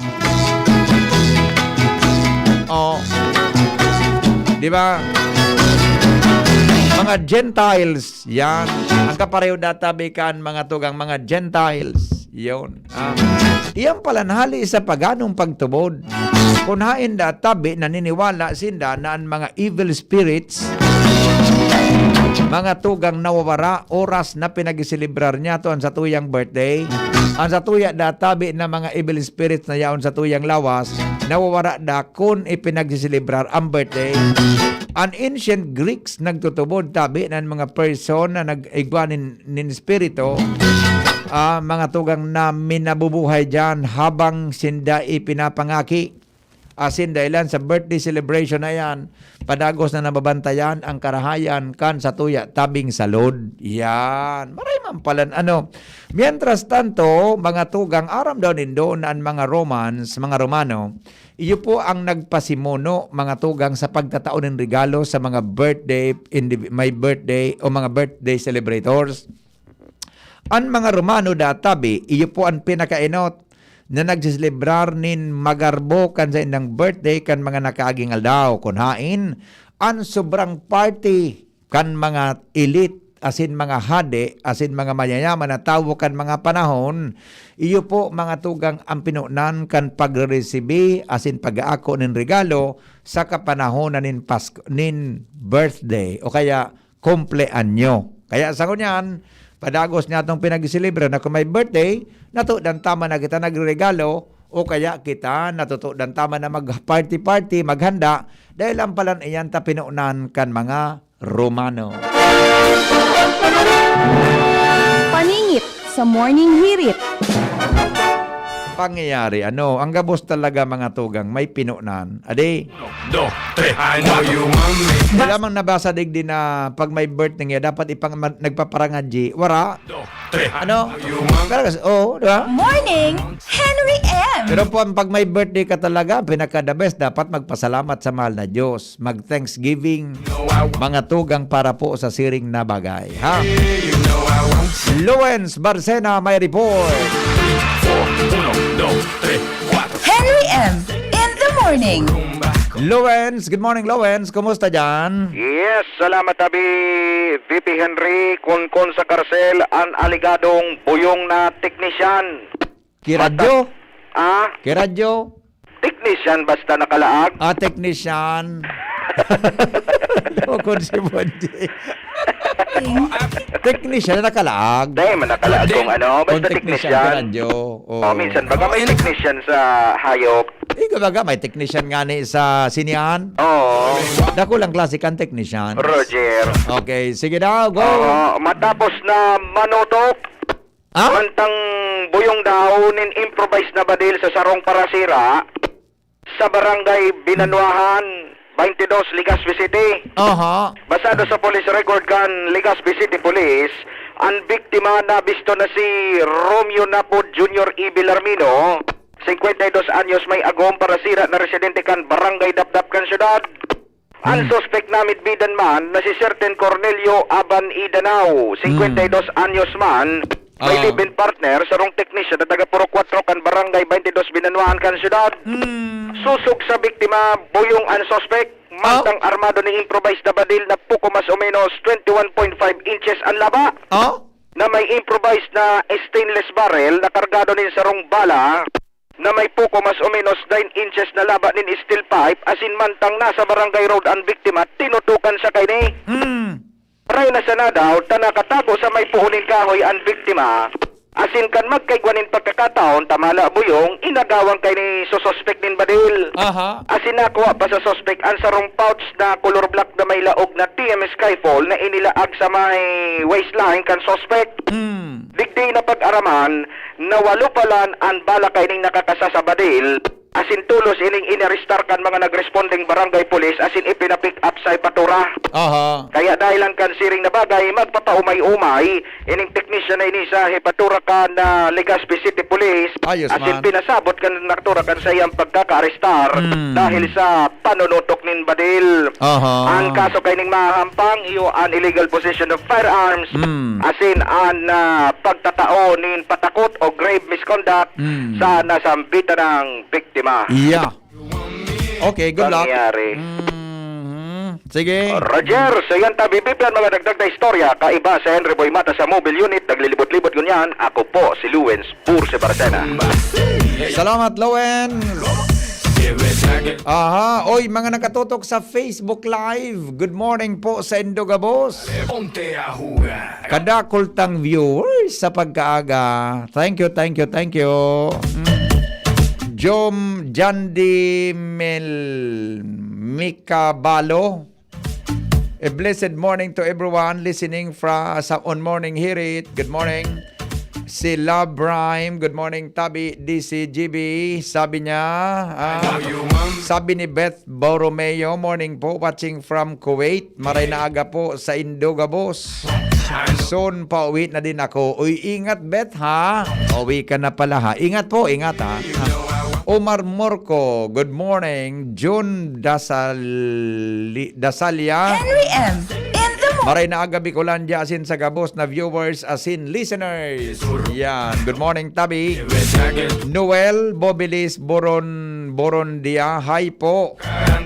Oh, di ba? Mga Gentiles, yan. Ang kapareho databikan, mga tugang, mga Gentiles. Yun. Iyan pala nahali sa paganong pagtubod. Kunhain databi, naniniwala sinda na ang mga evil spirits, mga tugang nawawara oras na pinag-isilibrar niya to ang satuyang birthday. Ang satuya databi na mga evil spirits na yaon sa tuyang lawas, nawawara da kung ipinag-isilibrar ang birthday. Ang ancient Greeks nagtutubod tabi ng mga person na nag-igwa nin spirito, mga tugang na minabubuhay dyan habang sinda ipinapangaki. Asin dahilan sa birthday celebration na yan, padagos na nababantayan ang karahayan kan sa tuya tabing salod. Yan. Maray man pala, Mientras tanto, mga tugang, aram daw nindo na ang mga Romano, iyo po ang nagpasimuno, mga tugang, sa pagtataon ng regalo sa mga birthday, may birthday o mga birthday celebrators. Ang mga Romano databi, iyo po ang pinakainot na nagsiselebrar nin magarbo kan sa indang birthday kan mga nakaaging aldaw. Kunhain, ang sobrang party kan mga elite, asin mga hade, asin mga mayayaman na tawo kan mga panahon, iyo po mga tugang ang pinunan kan pagre-resibi, asin pag-aako nin regalo sa kapanahon na nin birthday o kaya kumpleanyo. Kaya sa kunyan, padagos niya itong pinag-isilibra na kung may birthday, natudan tama na kita nagregalo o kaya kita natutudan tama na mag-party-party, maghanda dahil ang palan iyan ta pinuunan kan mga Romano. Paningit sa Morning Hirit. Pangyayari, ang gabos talaga mga tugang, may pinunan. Ade? Di lamang nabasa din na pag may birthday niya, dapat nagpaparangadji. Wara? Di ba? Morning, Henry M. Pero po, pag may birthday ka talaga, pinaka-the best, dapat magpasalamat sa mahal na Diyos. Mag-thanksgiving, mga tugang para po sa siring na bagay. Ha? Luens Barcena, may report. Henry M. in the morning. Lowens, good morning Lowens, kumusta dyan? Yes, salamat tabi VP Henry kun sa karsel ang aligadong buyong na teknisyan. Kiradyo? Kiradyo? Teknisyan basta nakalaag. Teknisyan. Lokon si Bondi. Teknisyan na nakalaag. Dahil man nakalaag kung basta teknisyan. Kiradyo. Minsan baga may teknisyan sa hayop. Baga may teknisyan nga ni sa sinihan. Oo. Dako lang klase kan teknisyan. Roger. Okay, sige daw, go. Matapos na manutok, mantang buyong daw nin improvise na badil sa sarong parasira sa barangay Binanuahan, 22, Legazpi City. Basado sa police record kan Legazpi City Police, ang biktima na bisto na si Romeo Napod Jr. E. Villarmino, 52 anyos, may agom para sira na residente kan barangay Dapdap kan syudad. Ang suspect na mitbidan man na si Certain Cornelio Aban Idanao, 52 anyos man, may live-in partner sa rong technician na taga Puro 4 kan barangay 22 Binanuan kan syudad. Susog sa biktima, buyong ang suspect, mantang armado ni improvised na badil na puko mas o menos 21.5 inches ang laba. Na may improvised na stainless barrel na kargado ni sarong bala na may puko mas o menos 9 inches na laba nin steel pipe asin mantang nasa barangay road ang biktima tinutukan sa kini. Ray na sana daw tanakatago sa may puhunin kahoy ang biktima asin kan magkaigwanin pagkakataon tamala buyong inagawang kay ni suspect nin badil. Asin nakuha pa sa suspect ang sarong pouch na color black na may laog na TM Skyfall na inilaag sa may waistline kan suspect. Digdi na pag-araman na walo palan ang bala kay ning nakakasa sa badil. Asin tulos ining inarestar kan mga nagresponding barangay police asin ipinapick up sa ipatura. Kaya dahilan kan siring na bagay magpapaumay-umay ining technician na ini sa ipatura kan na Legazpi City Police. Ayos, asin man. pinasabot kan naktura kan sa iyang pagkaka-arestar dahil sa panunutok nin badil. Ang kaso kay ning mahampang iyo an illegal possession of firearms asin an pagtatao nin patakot o grave misconduct sa nasambitan ng biktima. Yeah. Okay, good luck. Pangyari. Sige. Roger, sa yan tabi-bibilan mga dagdag na istorya, kaiba sa Henry Boy Mata sa mobile unit, naglilibot-libot ganyan, ako po si Luwens Purse Barcena. Salamat, Lowen. Oy, mga nakatutok sa Facebook Live. Good morning po sa Indogabos. Kadakultang viewers sa pagkaaga. Thank you. Jom Jandi Mikabalo. A blessed morning to everyone listening from on Morning Hear It. Good morning. Si Love Rhyme. Good morning, Tabi DCGB. Sabi niya, sabi ni Beth Borromeo, morning po, watching from Kuwait. Maray na aga po sa Indogabos. Soon pauwi na din ako. Uy, ingat Beth ha. Uwi ka na pala ha. Ingat po, ingat ha. Omar Morco, good morning. June Dasalia. Henry M. In the Maray na aga Bicolandia asin sa Gabos na viewers asin listeners. Yan. Good morning, Tabi. Noel Bobilis Borondia. Hi po.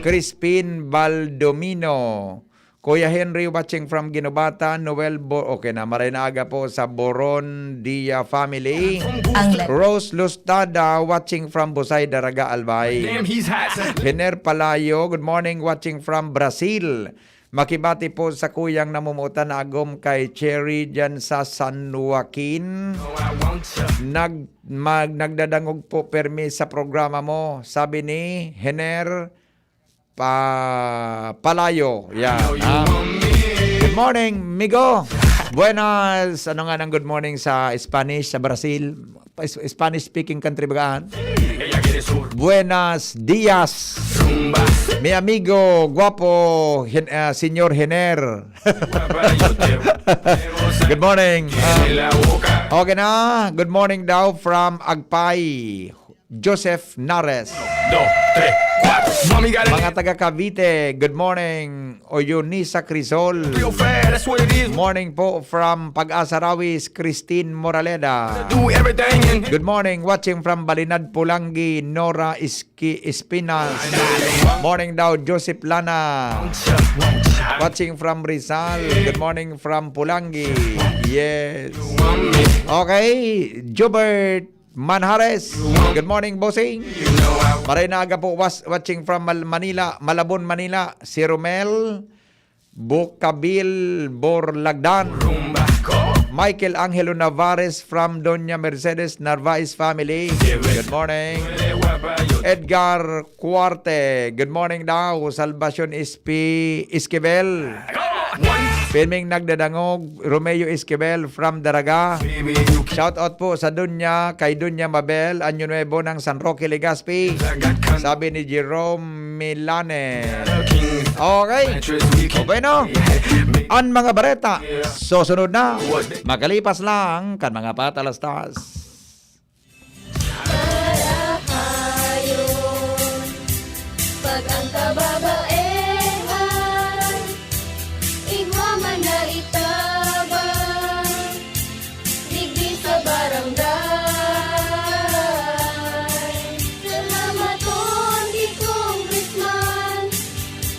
Crispin Baldomino. Kuya Henry watching from Ginobata. Noel okay na. Maray na aga po sa Borondia family. Rose Lustada watching from Busay, Daraga, Albay. Hener Palayo. Good morning watching from Brazil. Makibati po sa kuyang namumutan agom kay Cherry dyan sa San Joaquin. Nagdadangog po permi sa programa mo. Sabi ni Hener Palayo. Yan. Good morning, Migo. Buenas. Ano nga ng good morning sa Spanish sa Brazil? Spanish speaking country bagaan? Buenas dias. Mi amigo guapo Señor Hener. Good morning. Okay na. Good morning daw from Agpay. Joseph Nares. Mga taga Cavite, good morning. Oyonisa Crisol. Morning po from Pag-asa Rawis, Christine Moraleda. Good morning, watching from Balinad, Pulangi, Nora Espinas. Morning daw, Joseph Lana. Watching from Rizal. Good morning from Pulangi. Yes. Okay, Jobert Manhares. Good morning, bossing. Maray na aga po watching from Manila, Malabon, Manila. Si Romel Bukabil Borlagdan. Michael Angelo Navarez from Doña Mercedes Narvaez family. Good morning. Edgar Cuarte. Good morning daw. Salvacion Esquivel. Filming nagdadangog, Romeo Esquivel from Daraga. Shout out po sa kay Dunya Mabel, Anyo Nuevo ng San Roque, Legazpi. Sabi ni Jerome Milane. Okay. Okay no? Ang mga bareta, susunod na. Makalipas lang kan mga patalastas. Pag ang kababaehan, igwaman na itabang, digdi sa barangay. Salamat di Congressman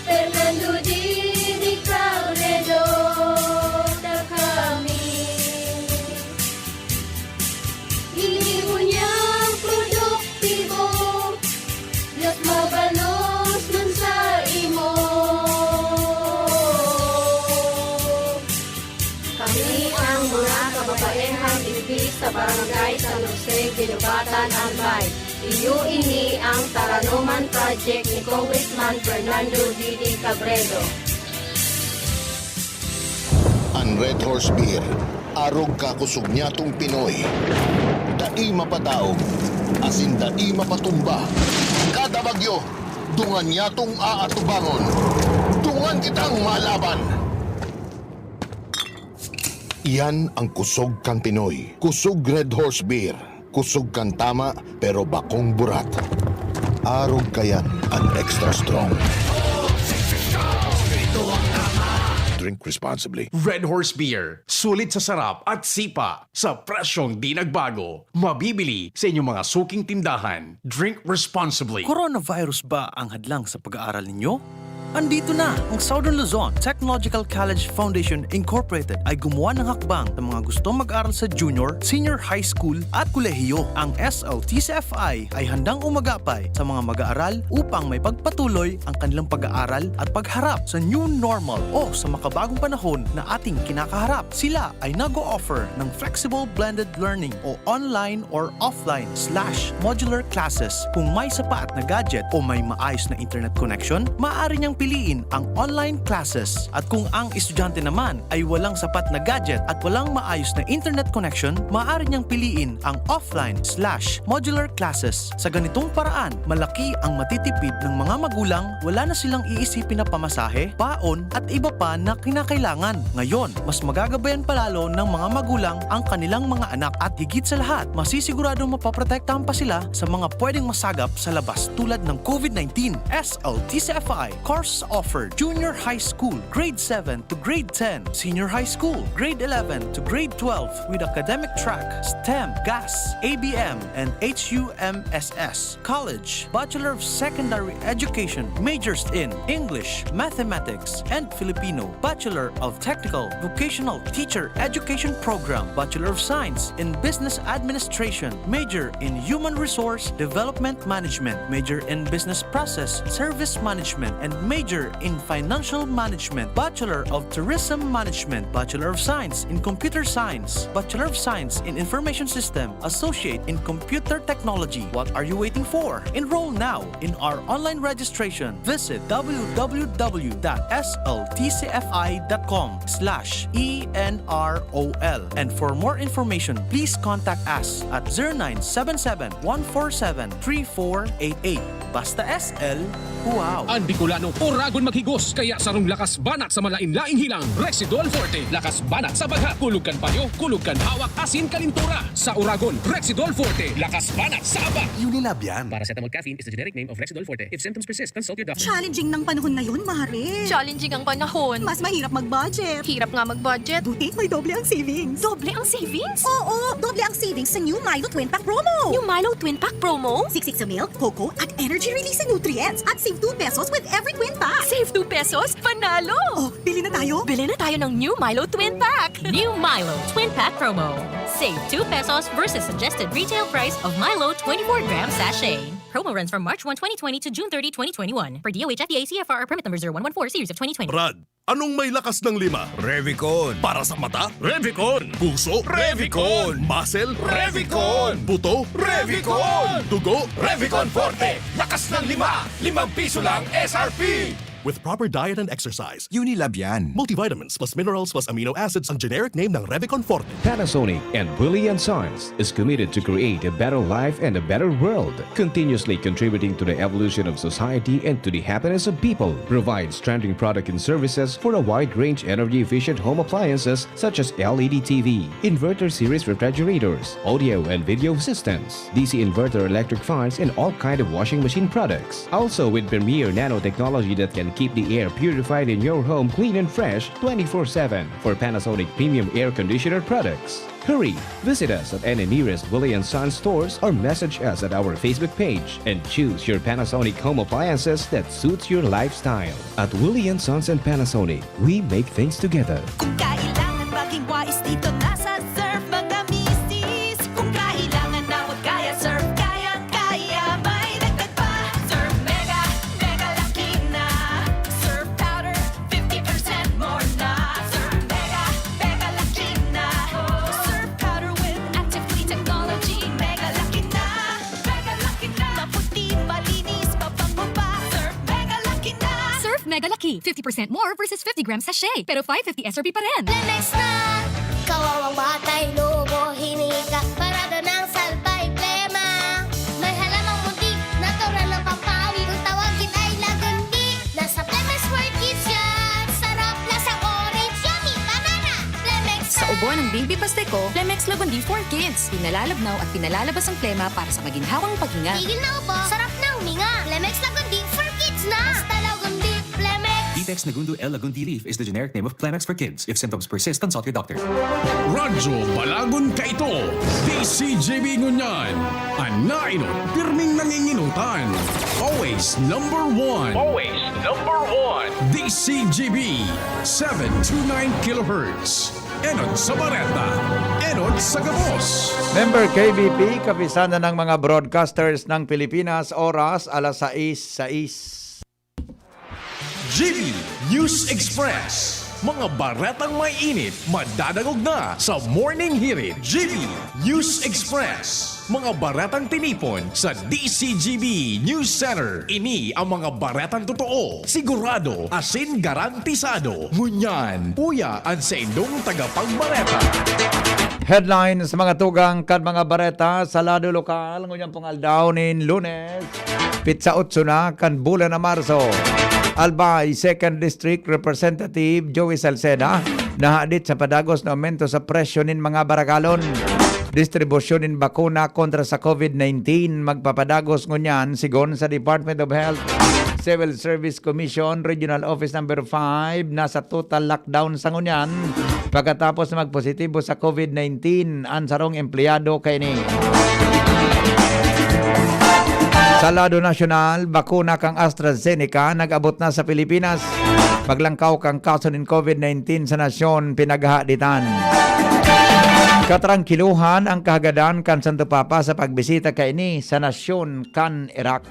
Fernando Di Caunedo na kami. sa Barangay San Jose, Ginubatan, Albay. Iyo ini ang Taranuman Project ni Congressman Fernando Didi Cabredo. Ang Red Horse Beer, arog kakusog niya tong Pinoy. Dai mapadaog, asin dai mapatumba. Kada bagyo, dungan niya tong aatubangon. Dungan kitang malaban. Iyan ang kusog kang Pinoy. Kusog Red Horse Beer. Kusog kang tama pero bakong burat. Arog kayan ang extra strong. Drink responsibly. Red Horse Beer. Sulit sa sarap at sipa. Sa presyong di nagbago. Mabibili sa inyong mga suking tindahan. Drink responsibly. Coronavirus ba ang hadlang sa pag-aaral ninyo? Andito na ang Southern Luzon Technological College Foundation Incorporated ay gumawa ng hakbang sa mga gustong mag-aral sa junior, senior high school at kolehiyo. Ang SLTCFI ay handang umagapay sa mga mag-aaral upang may pagpatuloy ang kanilang pag-aaral at pagharap sa new normal o sa makabagong panahon na ating kinakaharap. Sila ay nag-o-offer ng flexible blended learning o online or offline/modular classes. Kung may sapat na gadget o may maayos na internet connection, maaari niyang piliin ang online classes. At kung ang estudyante naman ay walang sapat na gadget at walang maayos na internet connection, maaari niyang piliin ang offline/modular classes. Sa ganitong paraan, malaki ang matitipid ng mga magulang, wala na silang iisipin na pamasahe, baon at iba pa na kinakailangan. Ngayon, mas magagabayan palalo ng mga magulang ang kanilang mga anak at higit sa lahat, masisiguradong mapaprotektahan pa sila sa mga pwedeng masagap sa labas tulad ng COVID-19. SLTCFI course offered junior high school, grade 7 to grade 10, senior high school, grade 11 to grade 12 with academic track, STEM, GAS, ABM, and HUMSS. College, Bachelor of Secondary Education, majors in English, Mathematics, and Filipino. Bachelor of Technical Vocational Teacher Education Program, Bachelor of Science in Business Administration, major in Human Resource Development Management, major in Business Process Service Management, and major in Financial Management, Bachelor of Tourism Management, Bachelor of Science in Computer Science, Bachelor of Science in Information System, Associate in Computer Technology. What are you waiting for? Enroll now in our online registration. Visit www.sltcfi.com/ENROL. And for more information, please contact us at 0977-147-3488. Basta SL, wow! Ang Bicolano, oragon maghigos, kaya sarong lakas banat sa malain-laing hilang. Rexidol Forte, lakas banat sa bagha, kulog kan payo, kulog kan hawak, asin kalintura. Sa oragon, Rexidol Forte, lakas banat sa aba. Unilab yan. Paracetamol caffeine is the generic name of Rexidol Forte. If symptoms persist, consult your doctor. Challenging ng panahon ngayon, Mare. Challenging ang panahon. Mas mahirap mag-budget. Hirap nga mag-budget. Buti may doble ang savings. Doble ang savings? Oo, doble ang savings sa new Milo Twin Pack Promo. Yung Milo Twin Pack Promo? Siksik sa milk, cocoa, at energy release sa nutrients. At save 2 pesos with every twin pack. Save 2 pesos? Panalo! Oh, bili na tayo? Bili na tayo ng new Milo Twin Pack. New Milo Twin Pack Promo. Save 2 pesos versus suggested retail price of Milo 24-gram sachet. Promo runs from March 1, 2020 to June 30, 2021. Per DOH FDA CFR permit number 0114 series of 2020. Brad, anong may lakas ng 5? Revicon. Para sa mata? Revicon. Puso? Revicon. Muscle? Revicon. Buto? Revicon. Dugo? Revicon Forte. Lakas ng 5. 5 piso lang SRP. With proper diet and exercise, Unilab yan. Multivitamins plus minerals plus amino acids ang generic name ng Revicon Forte. Panasonic and Willie & Sons is committed to create a better life and a better world, continuously contributing to the evolution of society and to the happiness of people. Provides trending product and services for a wide range energy-efficient home appliances such as LED TV, inverter series refrigerators, audio and video systems, DC inverter electric fans, and all kind of washing machine products. Also with premier nanotechnology that can keep the air purified in your home clean and fresh 24/7 for Panasonic premium air conditioner products. Hurry! Visit us at any nearest Willie & Sons stores or message us at our Facebook page and choose your Panasonic home appliances that suits your lifestyle. At Willie & Sons and Panasonic, we make things together. Kung kailangan maging wise dito na sa Surf mga misis. Kung kailangan na huwag kaya surf, kaya may dagdag pa. Surf Mega, Mega laki na. Surf Powder, 50% more na. Surf Mega, Mega laki na. Surf Powder with active SRP. 50% more versus 50 grams sachet. Pero 550 SRP pa rin. Lemex na! Kawawang batay, lobo, hinika, parada ng salbay, plema. May halamang muntik, natural ng pampawi, kung tawagin ay lagundi. Nasa Lemex for Kids yan, sarap, lasang orange, yummy, banana. Lemex na! Sa ubo ng baby pasteco, Lemex Lagundi for Kids. Pinalalabnaw at pinalalabas ang plema para sa maginhawang paghinga. Tigil na ubo, sarap na huminga. Lemex Lagundi for Kids na! Basta Lagundi, Lemex. Detex Nagundu L. Lagundi Leaf is the generic name of Plemex for kids. If symptoms persist, consult your doctor. Radyo Balagon Kaito, DCGB Ngunyan, Anainot, pirming nanginginutan. Always number one. Always number one. DCGB, 729 kHz. Enod sa Bareta, Enod sa Gabos. Member KBP, kapisana ng mga broadcasters ng Pilipinas, oras alas 6:06. GB News Express. Mga baretang may init, madadagog na sa Morning Hirit. GB News Express. Mga baretang tinipon sa DCGB News Center. Ini ang mga baretang totoo, sigurado, asin garantisado. Ngunyan, puya ang sa indong tagapagbareta. Headlines mga tugang kad mga bareta sa lado lokal ngunyang pong aldaw nin Lunes. Pitsa 8 na kan bulan na Marso. Albay 2nd District Representative Joey Salceda nahadit sa padagos na aumento sa presyo nin mga barakalon. Distribusyon nin bakuna kontra sa COVID-19 magpapadagos ngunyan sigon sa Department of Health. Civil Service Commission Regional Office number 5 nasa total lockdown sa ngunyan pagkatapos na magpositibo sa COVID-19 ang sarong empleyado kay ni. Sa lado nasyonal, bakuna kang AstraZeneca nag-abot na sa Pilipinas. Paglangkaw kang kaso ng COVID-19 sa nasyon pinaghahaditan. Katrangkiluhan ang kahagadan kan Santo Papa sa pagbisita kay ni sa nasyon kan Iraq.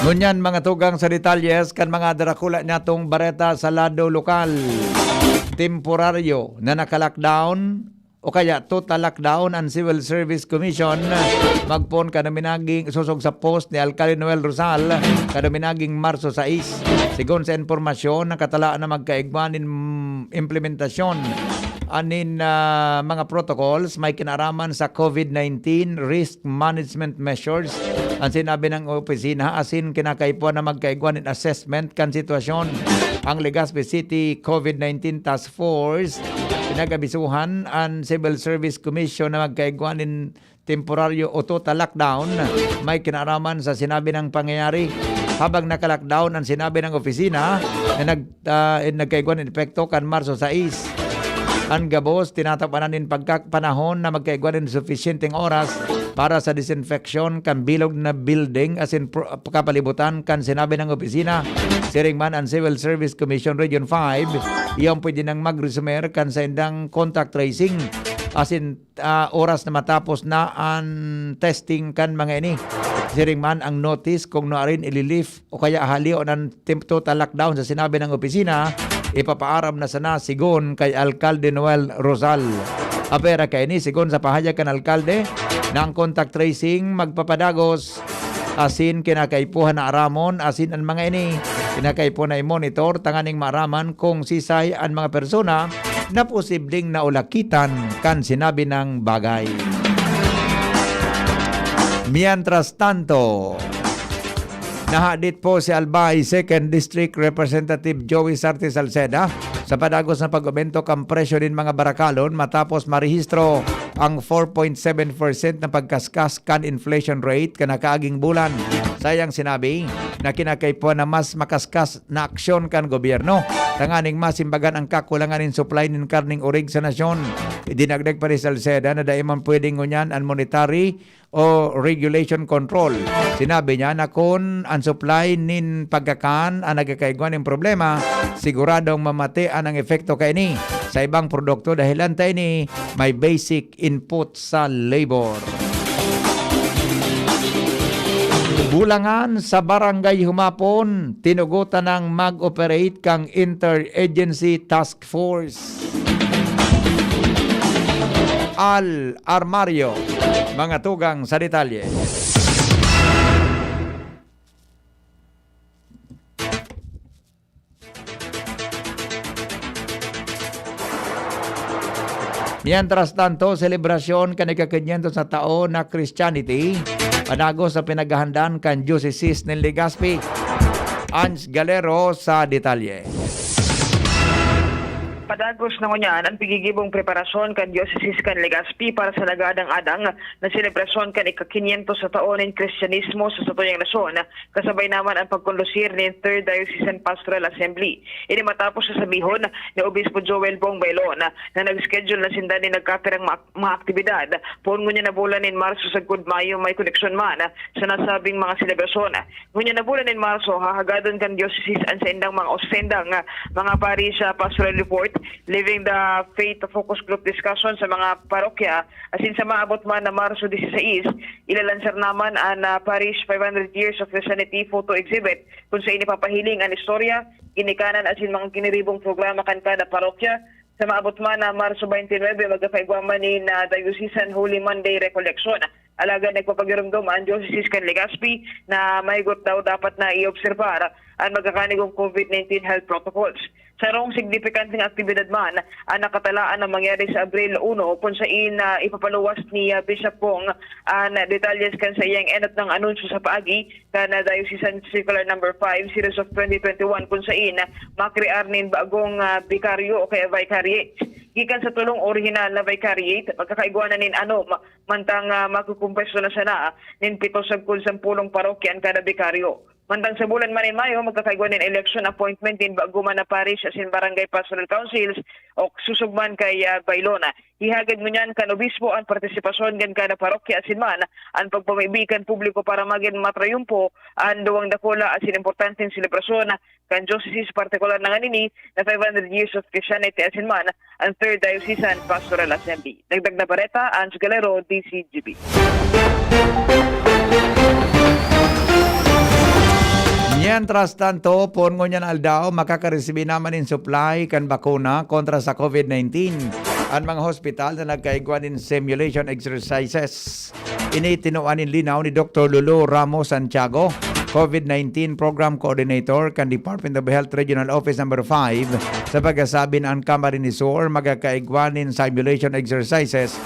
Ngunyan mga tugang sa detalyes kan mga darakula natong bareta sa lado lokal. Temporaryo na naka-lockdown o kaya total lockdown ang Civil Service Commission magpon kanaminaging susog sa post ni Alcalde Noel Rosal kanaminaging Marso 6. Sigon sa informasyon nakatalaan na magkaigban in implementasyon anin mga protocols may kinaraman sa COVID-19 risk management measures ang sinabi ng opisina asin kinakaipuan na magkaigwan in assessment kan sitwasyon. Ang Legazpi City COVID-19 Task Force pinagabisuhan ang Civil Service Commission na magkaigwan in temporaryo o total lockdown may kinaraman sa sinabi ng pangyayari. Habang naka-lockdown ang sinabi ng opisina na nagkaigwan in epekto kan Marso 6. Ang Gabos, tinatapanan din pagkapanahon na magkaigwan in sufficienteng oras para sa disinfection kan bilog na building as in kapalibutan kan sinabi ng opisina. Siring man ang Civil Service Commission Region 5, iyon pwede nang mag-resumer kan sa indang contact tracing as in oras na matapos na ang testing kan mga ini. Siring man ang notice kung naarin ililift o kaya ahaliw ng total lockdown sa sinabi ng opisina, ipapaaram na sana sigon kay Alcalde Noel Rosal. Apera kay ni sigon sa pahayag kan alkalde na ang contact tracing magpapadagos asin kinakaipuhan na aramon asin ang mga ini kinakaipuhan na i-monitor tanganing maaraman kung sisay ang mga persona na posibleng naulakitan kan sinabi ng bagay. Mientras tanto, nahadit po si Albay 2nd District Representative Joey Sarte Salceda sa padagos na pag-aumento kang presyo din mga barakalon matapos marehistro ang 4.7% na pagkaskas kan inflation rate kanakaaging bulan. Sayang sinabi na kinakaipuan na mas makaskas na aksyon kan gobyerno. Tanganing mas imbagan ang kakulangan in supply nin karning urig sa nasyon. Idinagdag pa rin Salceda na daiman pwedeng ngunyan ang monetary o regulation control. Sinabi niya na kung ang supply nin pagkakan ang nagkakaigwan ng problema, siguradong mamatian ang epekto kay ni sa ibang produkto dahilan tayo ni may basic input sa labor. Bulangan sa Barangay Humapon, tinugutan ng mag-operate kang Interagency Task Force. Al Armario, mga tugang sa detalye. Mientras tanto, selebrasyon kanika-500 sa taon na Christianity, panago sa pinaghahandaan kan Diocese ng Legazpi. Ans Galero sa detalye. Padagos na ngunyan ang pigigibong preparasyon kan Diocese kan Legazpi para sa lagadang adang na selebrasyon kan ika-500 sa taon ng Kristyanismo sa satuyang nasyon, kasabay naman ang pagkondusir ni 3rd Diocesan Pastoral Assembly. Ini matapos sa sabihon ni Obispo Joel Bong Bailon na nag-schedule na sinda ni nagkapirang mga aktibidad pon ngunya na bulan in Marso sa Mayo may koneksyon man sa nasabing mga selebrasyon. Ngunya na bulan in Marso hahagadon kan Diocese ang sa indang mga ostendang mga parish pastoral report, living the faith focus group discussion sa mga parokya. Asin sa maabot man na Marso 16, ilalansar naman ang parish 500 years of Christianity photo exhibit kung sa inipapahiling ang istorya, ginikanan asin mga kiniribong programa kan kada parokya. Sa maabot man na Marso 29, magkapaigwaman ni na Diocesan Holy Monday Recollection. Alaga nagpapagirumdum ang Diocese kan Legazpi na mahigot daw dapat na i-obserbar ang magkakanigong COVID-19 health protocols. Sa rong signifikanteng aktibidad man, ang nakatalaan na mangyari sa Abril 1 kung saan ipapaluwas ni Bishop Pong ang detalles kan sa iyang enot ng anunsyo sa paagi kan Diocesan Circular No. 5 Series of 2021 kung saan makrear nin bagong bikaryo o kaya vicariate. Gikan sa tulong original na vicariate, magkakaiguanan nin mantang makukumpeso na sana nin 7 sa 10 parokyan kada bikaryo. Mantang sa bulan man in Mayo, magkakaiguan din election appointment din baguman na parish as in barangay pastoral councils o susugman kay Bailona. Ihagad mo niyan kan obispo ang partisipasyon gan kada parokya as in man ang pagpamaibikan publiko para maging matrayumpo ang duwang dakula as in importanteng selebrasyon kan Diocese partikular na ganini na 500 years of Christianity as in man ang 3rd Diocesan Pastoral Assembly. Dagdag na bareta, Ans Galero, DCGB. Mientras tanto, pon ngunyan aldao, makakaresibi naman in supply kan bakuna kontra sa COVID-19. Ang mga hospital na nagkaigwan in simulation exercises. Initinuan in linaw ni Dr. Lulu Ramos Santiago, COVID-19 Program Coordinator kan Department of Health Regional Office No. 5 sa pagkasabi ng Camarines Sur magkakaigwan in simulation exercises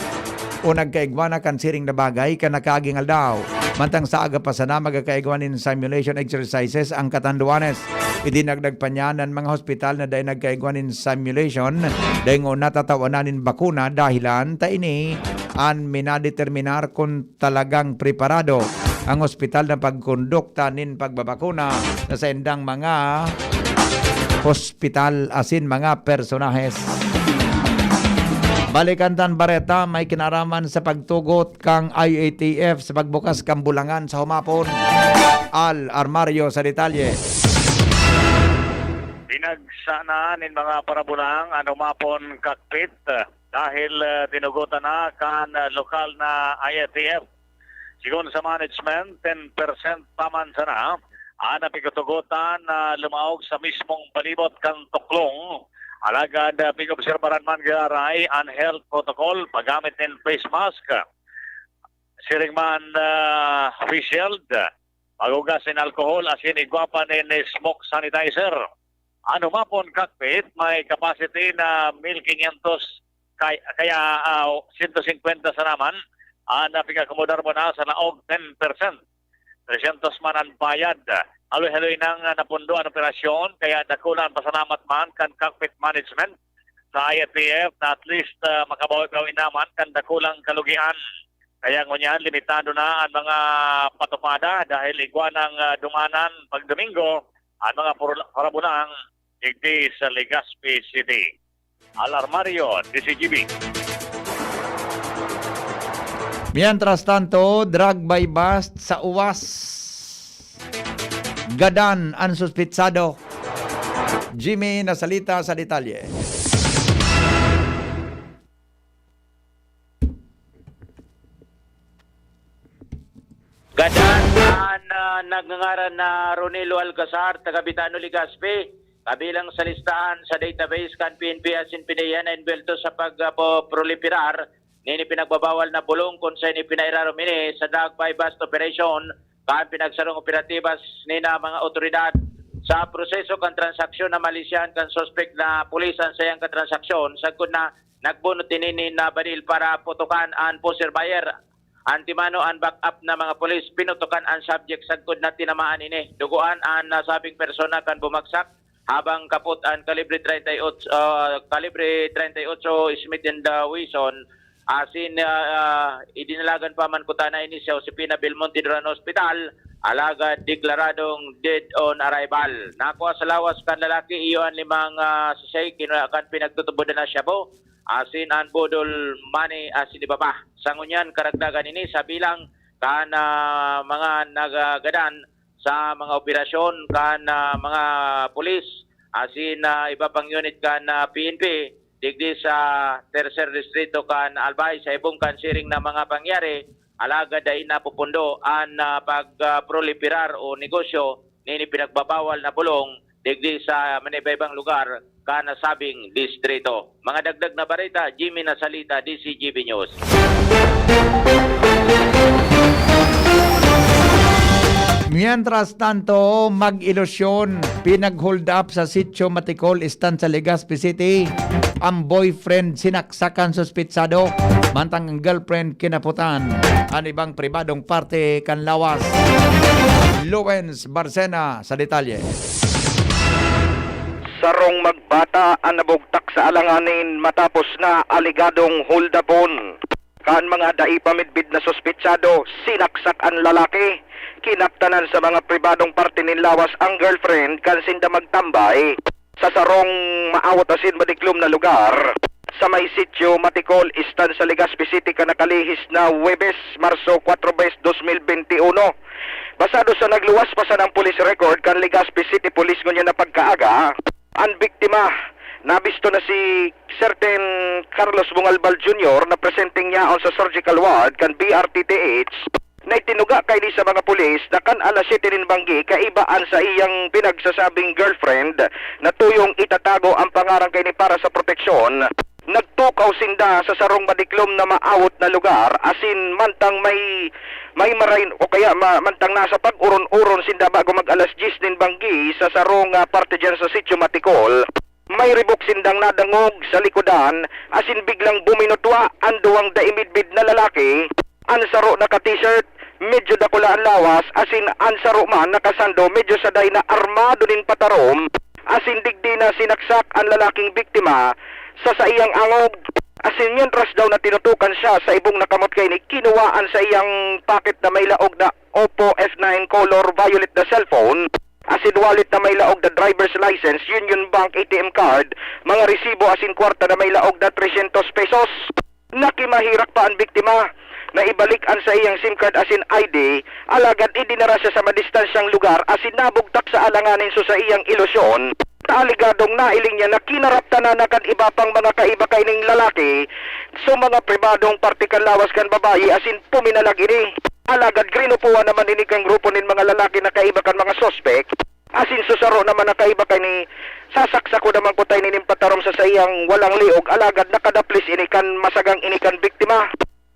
o nagkaigwan na kan siring na bagay kan nakaging aldaw. Mantang sa aga pa sana magkakaigwan in simulation exercises ang Catanduanes. Idinagdag pa niya ng mga hospital na dahil nagkaigwan in simulation dahil nga natatawanan in bakuna dahilan ta ini an minadeterminar kung talagang preparado ang hospital na pagkondukta nin pagbabakuna na sa indang mga hospital asin mga personahes. Balikantan Bareta, may kinaraman sa pagtugot kang IATF sa pagbukas kang bulangan sa humapon. Al Armario sa detalye. Pinagsana nin mga parabulang humapon cockpit dahil tinugutan na kan lokal na IATF. Sigon sa management, 10% paman sana ang napikutugutan na lumaog sa mismong palibot kan tuklong. Alagad pig-obserbaran man garay ang health protocol, paggamit ng face mask, siring man face shield, pagugas ng alcohol, asin igwapa ng smoke sanitizer. Ano mapon cockpit, may capacity na 1,500 kaya 150 sa naman, ang pig-akomodar mo na sa laog 10%. 300 man ang bayad. Haloy-haloy ng napundo ang operasyon, kaya dakulan pasalamat man kan cockpit management sa IATF na at least makabawi-bawi naman kan dakulang kalugian. Kaya ngunyan, limitado na ang mga patupada dahil igwa ng dumanan pag Domingo ang mga parabunang igdi sa Legazpi City. Al Armario, DCGB. Mientras tanto, drug by bust sa UWAS. Gadan ang suspitsado. Jimmy nasalita sa detalye. Gadan ang nagngangaran na Ronelo Alcazar, taga Bitano, Legazpi, kabilang sa listahan sa database kan PNP asin Pinayan na inbelto sa pagproliferar nini pinagbabawal na bulong kung sa pinairar mini sa drug by bust operation kan pinagsarong operatibas nina mga otoridad sa proseso kan transaksyon na malisyan kan suspect na pulisan sa iyang katransaksyon sagkod na nagbunot tinini na baril para putukan ang poster buyer. Antimano ang backup na mga polis pinutukan ang subject sagkod na tinamaan ini. Duguan ang nasabing persona kan bumagsak habang kaput ang kalibre 38 Smith & Wesson. Asin idinalagan pa man kutana ini sa Josepina Belmonte Duran Hospital, alagad deklaradong dead on arrival. Nakuha sa lawas kan lalaki iyon 5 sisay kinuha pinagtutubodan na siya po. Asin ang budol money asin di baba. Sangunyan karagdagan ini sa bilang kan mga nagagadan sa mga operasyon kan mga pulis asin iba pang unit kan PNP digdi sa Tercer Distrito kan Albay sa ibong kansiring na mga pangyari alagad ay napupundo ang pagproliferar o negosyo nini pinagbabawal na bulong digdi sa manibaybang lugar kan nasabing distrito. Mga dagdag na barita, Jimmy Nasalita, DCGB News. Mientras tanto, mag-ilusyon, pinag-hold up sa Sitio Maticol, Estancia Legazpi City, ang boyfriend sinaksakan suspitsado, mantang ang girlfriend kinaputan, ang ibang pribadong parte kan lawas. Lawrence Barcena sa detalye. Sarong magbata ang nabugtak sa alanganin matapos na aligadong holdapon. Kan mga daipamidbid na suspitsado, sinaksak ang lalaki. Kinaktanan sa mga pribadong parte nin lawas ang girlfriend kan sinda magtambay sa sarong maawat asin madiklom na lugar sa may Sitio Maticol, Estancia Legazpi City kanakalihis na Huwebes, Marso 4, 2021. Basado sa nagluwas pa sa ng police record kan Legazpi City Police ngunya na pagkaaga, ang biktima nabisto na si certain Carlos Bungalbal Jr. na presenting niya sa surgical ward kan BRTTH na itinuga kay di sa mga pulis na kan alas 7 rin banggi kaibaan sa iyang pinagsasabing girlfriend na tuyong itatago ang pangarang kay ni para sa proteksyon. Nagtukaw sinda sa sarong madiklom na maawot na lugar asin mantang may marain o kaya mantang nasa pag-uron-uron sinda bago mag alas 10 din banggi sa sarong parte dyan sa Sitio Maticol. May ribok sindang nadangog sa likodan asin biglang buminutwa ang duwang daimidbid na lalaki. Ansaro naka t-shirt, medyo dakula ang lawas asin ansaro man nakasando medyo saday na armado din patarom asin digdi na sinaksak ang lalaking biktima sa iyang angog. Asin yun ras daw na tinutukan siya sa ibong nakamot kay ni kinuwaan sa iyang packet na may laog na Oppo F9 color violet na cellphone. Asin wallet na may laog na driver's license, Union Bank ATM card, mga resibo asin kwarta na may laog na 300 pesos. Nakimahirak pa ang biktima na ibalik ang sa iyang SIM card asin ID, alagad idinara siya sa madistansyang lugar asin nabugtak sa alanganin so sa iyang ilusyon. Taaligadong nailing niya na kinarapta na nakan iba pang mga kaiba kay ning lalaki so mga pribadong partikan lawas kan babayi asin puminalag ini. Alagad grinupuan naman ini kang grupo nin mga lalaki na kaiba kan mga sospek asin susaro naman na kaiba kay ni sasaksako naman ko tayo nining patarom sa iyang walang liog alagad nakadaplis ini kan masagang ini kan biktima.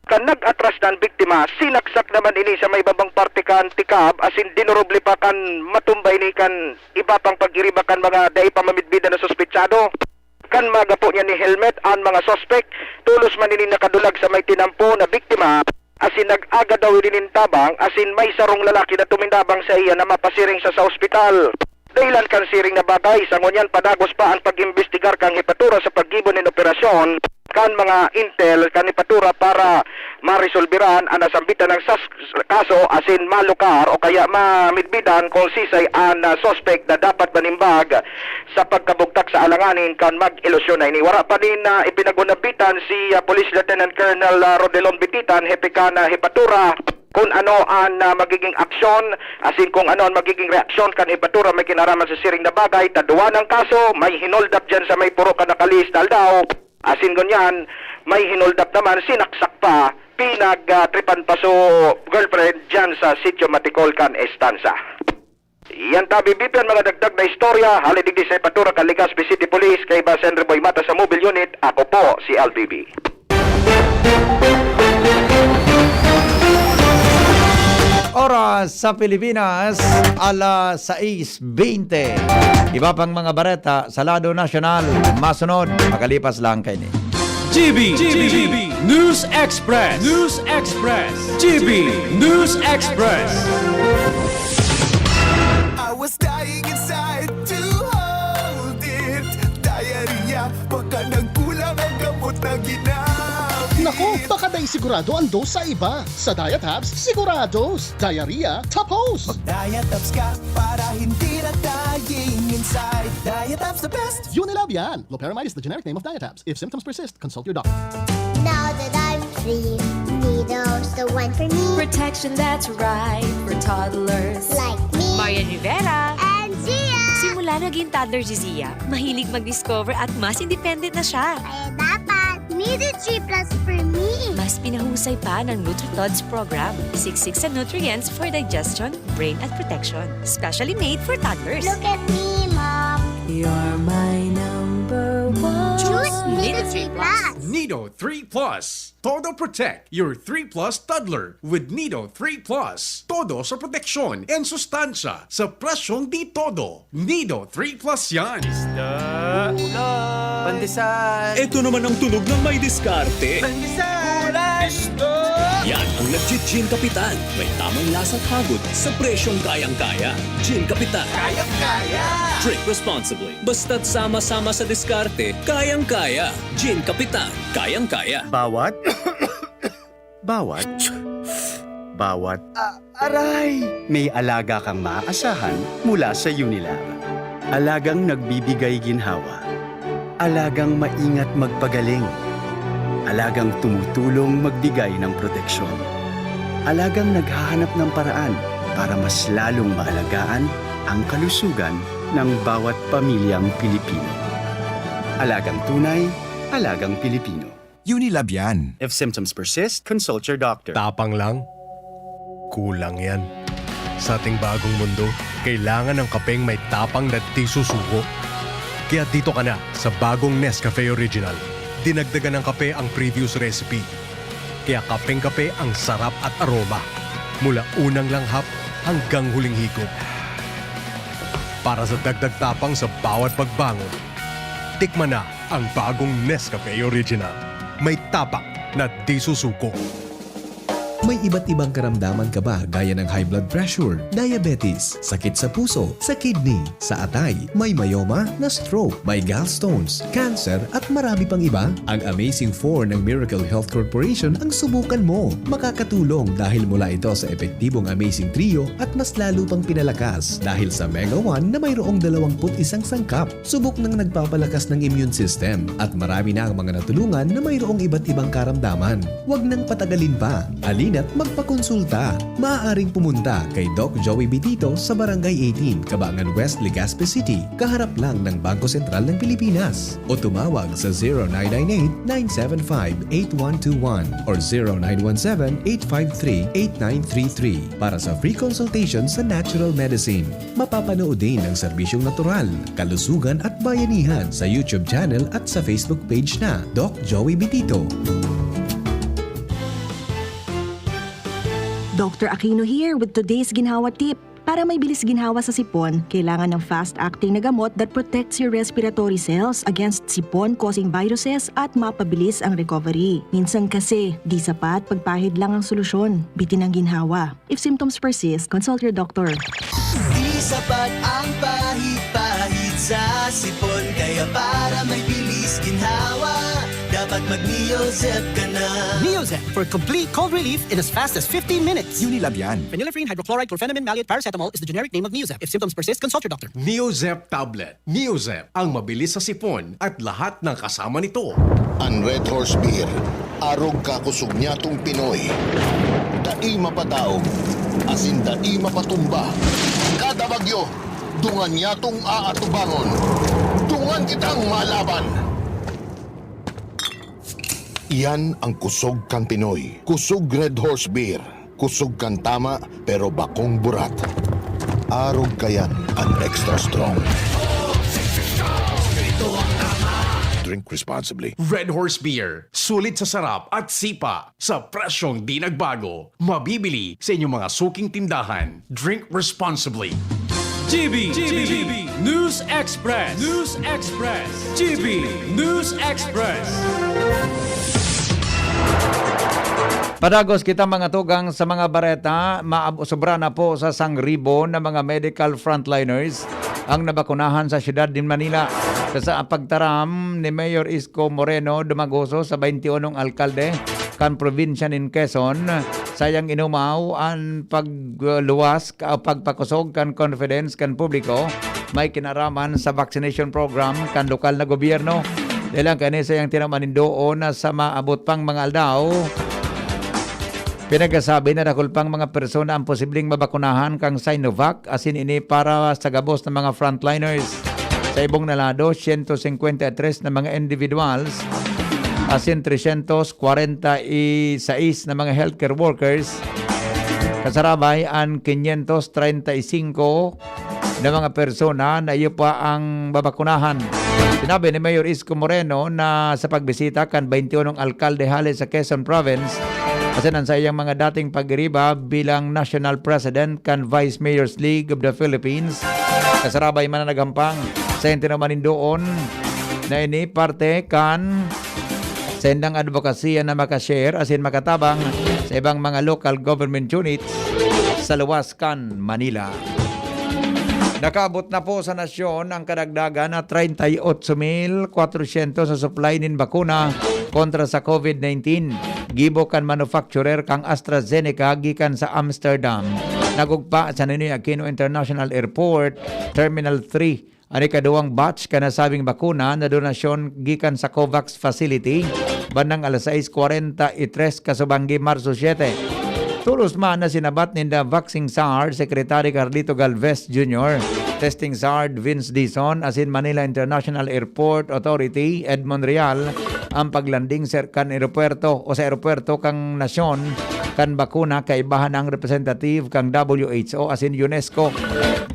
Kan nag-atras na ang biktima, sinaksak naman ini sa may babang parte kan tikab asin dinurubli pa kan matumbay ni kan iba pang pag-iriba kan mga dai pamamidbida na suspitsado. Kan magapo niya ni helmet ang mga sospek, tulos man ini nakadulag sa may tinampo na biktima asin nag-aga daw din tabang asin may sarong lalaki na tumindabang sa iya na mapasiring sa ospital. Dahilan kan siring na bagay, sa ngunyan padagos pa ang pag-imbestigar kang hipatura sa paggibon ng operasyon kan mga intel kan hipatura para marisolbiran ang nasambitan ng kaso asin malukar o kaya mamidbidan kung sisay ang suspect na dapat manimbag sa pagkabugtak sa alanganin kan mag-ilusyon na ini. Wara pa din na ipinagunapitan si Police Lieutenant Colonel Rodelon Bititan, hepe ka na hipatura kung ano ang magiging aksyon asin kung ano ang magiging reaksyon kan hipatura may kinaraman sa siring na bagay. Taduan ng kaso, may hinold up dyan sa may puro ka nakalistal daw. Asin ganyan, may hinold up naman, sinaksak pa, pinag-tripan pa so girlfriend dyan sa Sitio Maticol kan Estancia. Yan tabi bipian mga dagdag na istorya, halidigdi sa ipatura kan Legazpi City Police kay Basen Reboy Mata sa Mobile Unit. Ako po si LBB. Oras sa Pilipinas, alas 6:20. Iba pang mga bareta sa lado nasyonal, masunod, makalipas lang kayo ni. GB News Express. GB News Express. I was dying inside to hold it. Diarrhea, baka nagkulang ang gamot na ginamit. Nako, baka dahil sigurado ang dose sa iba. Sa Diet Tabs, sigurados. Diarrhea, tapos. Diet Tabs ka para hindi na dying inside. Diet Tabs the best. Unilab yan. Loperamide is the generic name of Diet Tabs. If symptoms persist, consult your doctor. Now that I'm free, Nido's the one for me. Protection that's right for toddlers. Like me. Marian Rivera. And Zia. Simula naging toddler si Zia, mahilig mag-discover at mas independent na siya. Kaya dapat, Nido G Plus for me. Mas pinahusay pa ng NutriTods program. Siksik sa nutrients for digestion, brain at protection. Specially made for toddlers. Look at me, Mom. You're my number one. Choose Nido G Plus. Nido 3 Plus. Todo Protect your 3 Plus toddler with Nido 3 Plus. Todo sa proteksyon and sustansya sa presyong di todo. Nido 3 Plus yan. Pandesal. Ito naman ang tunog ng may diskarte. Pandesal. Yan ang nag-Gin Kapitan. May tamang lasang hagod sa presyong kayang-kaya. Gin Kapitan. Kayang-kaya. Drink responsibly. Basta't sama-sama sa diskarte, kayang-kaya. Gin Kapitan. Kayang-kaya. Bawat Aray! may alaga kang maaasahan mula sa Unilab. Alagang nagbibigay ginhawa. Alagang maingat magpagaling. Alagang tumutulong magbigay ng proteksyon. Alagang naghahanap ng paraan para mas lalong maalagaan ang kalusugan ng bawat pamilyang Pilipino. Alagang tunay, alagang Pilipino. Unilab yan. If symptoms persist, consult your doctor. Tapang lang? Kulang yan. Sa ating bagong mundo, kailangan ng kapeng may tapang na di susuko. Kaya dito ka na sa bagong Nescafe Original. Dinagdagan ng kape ang previous recipe. Kaya kapeng-kape ang sarap at aroma. Mula unang langhap hanggang huling higop. Para sa dagdag tapang sa bawat pagbangon, tikman na ang bagong Nescafe Original. May tapak na di susuko. May iba't ibang karamdaman ka ba gaya ng high blood pressure, diabetes, sakit sa puso, sa kidney, sa atay, may myoma, na stroke, may gallstones, cancer at marami pang iba? Ang Amazing 4 ng Miracle Health Corporation ang subukan mo. Makakatulong dahil mula ito sa epektibong Amazing Trio at mas lalo pang pinalakas dahil sa Mega 1 na mayroong 21 sangkap. Subok ng nagpapalakas ng immune system at marami na ang mga natulungan na mayroong iba't ibang karamdaman. Huwag nang patagalin pa. At magpakonsulta. Maaaring pumunta kay Doc Joey Bitito sa Barangay 18, Cabangan West, Legazpi City, kaharap lang ng Bangko Sentral ng Pilipinas. O tumawag sa 0998-975-8121 or 0917-853-8933 para sa free consultation sa natural medicine. Mapapanood din ang serbisyong natural, kalusugan at bayanihan sa YouTube channel at sa Facebook page na Doc Joey Bitito. Dr. Aquino here with today's ginhawa tip. Para may bilis ginhawa sa sipon, kailangan ng fast-acting na gamot that protects your respiratory cells against sipon-causing viruses at mapabilis ang recovery. Minsan kasi, di sapat pagpahid lang ang solusyon. Bitin ang ginhawa. If symptoms persist, consult your doctor. Di sapat ang pahid-pahid sa sipon, kaya para may bilis ginhawa, dapat mag-Neozep ka na. Neozep for complete cold relief in as fast as 15 minutes. Unilab yan. Phenylephrine, hydrochloride, chlorpheniramine, maleate, paracetamol is the generic name of Neozep. If symptoms persist, consult your doctor. Neozep Tablet. Neozep, ang mabilis sa sipon at lahat ng kasama nito. Ang Red Horse Beer, arog kakusog niyatong Pinoy. Dai mapataog, asin dai mapatumba. Kada bagyo, dungan niyatong aatubangon. Dungan kitang malaban. Iyan ang kusog kang Pinoy. Kusog Red Horse Beer. Kusog kang tama pero bakong burat. Arog kayan ang extra strong. Drink responsibly. Red Horse Beer. Sulit sa sarap at sipa sa presyong di nagbago. Mabibili sa inyong mga suking tindahan. Drink responsibly. GB News Express. GB News Express. Padagos kita mga tugang sa mga bareta, sobra na po sa 1,000 na mga medical frontliners ang nabakunahan sa siyudad din Manila. Sa pagtaram ni Mayor Isko Moreno Dumagoso sa 21 alkalde kan probinsya nin Quezon, sayang inumaw ang pagluwas o pagpakusog kan confidence kan publiko may kinaraman sa vaccination program kan lokal na gobyerno. Dahil kani sayang tinamanin doon na sa maabot pang mga aldaw, pinagasabi na dakol pang mga persona ang posibleng mabakunahan kang Sinovac asin ini para sa gabos ng mga frontliners. Sa ibong nalado, 153 na mga individuals asin 346 na mga healthcare workers. Kasarabay ang 535 na mga persona na iyo pa ang babakunahan. Sinabi ni Mayor Isko Moreno na sa pagbisita kan 21 alkalde hali sa Quezon Province, kasi sa iyang mga dating pagriba bilang National President kan Vice Mayors League of the Philippines, kasarabay man na nagampang sa intinaman doon na ini parte kan sendang advokasya na makashare asin makatabang sa ibang mga local government units sa luwas kan Manila. Nakaabot na po sa nasyon ang kadagdagan na 38,400 sa supply nin bakuna kontra sa COVID-19. Gibo kan manufacturer kang AstraZeneca gikan sa Amsterdam. Nagugpa sa Ninoy Aquino International Airport, Terminal 3. Ani kaduwang batch kanasabing bakuna na donasyon gikan sa COVAX facility bandang alas 6:43 kasubanggi Marso 7. Tulos man na sinabat ni the Vaccine SAR Secretary Carlito Galvez Jr., Testing SAR Vince Dizon asin Manila International Airport Authority Edmond Real ang paglanding sa kan aeropuerto o sa aeropuerto kang nasyon kan bakuna kaibahan ang representative kang WHO asin UNESCO.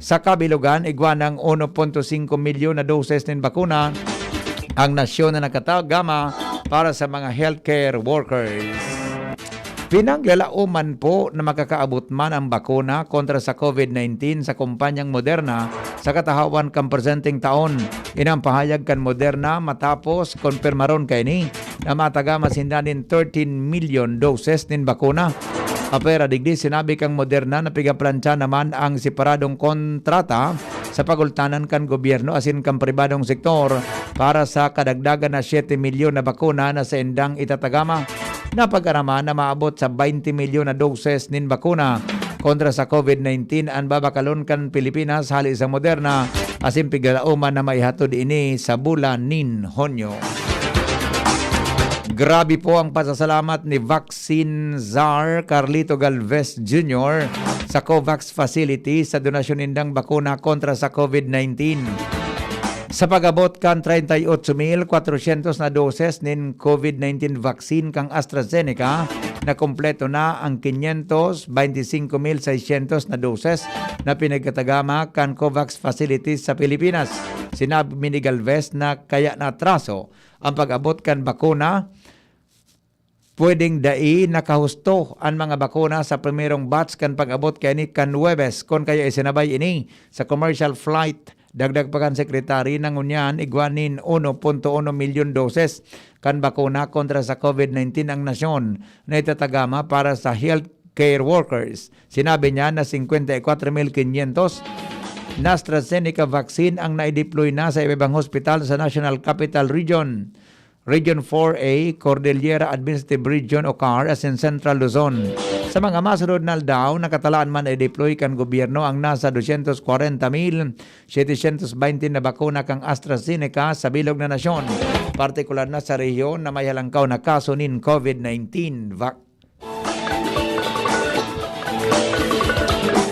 Sa kabilugan, igwanang 1.5 milyon na doses ng bakuna ang nasyon na nakatagama para sa mga healthcare workers. Pinaglalauman po na makakaabot man ang bakuna kontra sa COVID-19 sa kumpanyang Moderna sa katahawan kang presenting taon. Inang pahayag kan Moderna matapos konfirmaron kay ni na matagama sindanin 13 million doses ng bakuna. Apera digdi sinabi kang Moderna na pigaplansya naman ang separadong kontrata sa pagultanan kan gobyerno asin kang pribadong sektor para sa kadagdagan na 7 milyon na bakuna na sa endang itatagama. Napag-araman na maabot sa 20 milyon na doses nin bakuna kontra sa COVID-19 ang babakalon kan Pilipinas hali sa Moderna asin pigalauman na maihatod ini sa bulan nin Honyo. Grabe po ang pasasalamat ni Vaccine Czar Carlito Galvez Jr. sa COVAX facility sa donasyon nindang bakuna kontra sa COVID-19. Sa pag-abot kan 38,400 na doses nin COVID-19 vaccine kang AstraZeneca, na kompleto na ang 525,600 na doses na pinagkatagama kan COVAX facilities sa Pilipinas. Sinabi ni Galvez na kaya natraso ang pag-abot kan bakuna, pwedeng dai nakahusto ang mga bakuna sa primerong batch kan pag-abot kay ni kan Huwebes kon kaya isinabay ini sa commercial flight. Dagdag pa kan sekretary ng unyan igwanin 1.1 milyon doses kan bakuna kontra sa COVID-19 ang nasyon na itatagama para sa healthcare workers. Sinabi niya na 54,500 na AstraZeneca vaccine ang naideploy na sa ibang hospital sa National Capital Region, Region 4A, Cordillera Administrative Region o CAR as in Central Luzon. Sa mga masunod na aldaw, nakatalaan man ay deploy kan gobyerno ang nasa 240,720 na bakuna kang AstraZeneca sa bilog na nasyon, partikular na sa rehiyon na may halangkaw na kaso nin COVID-19.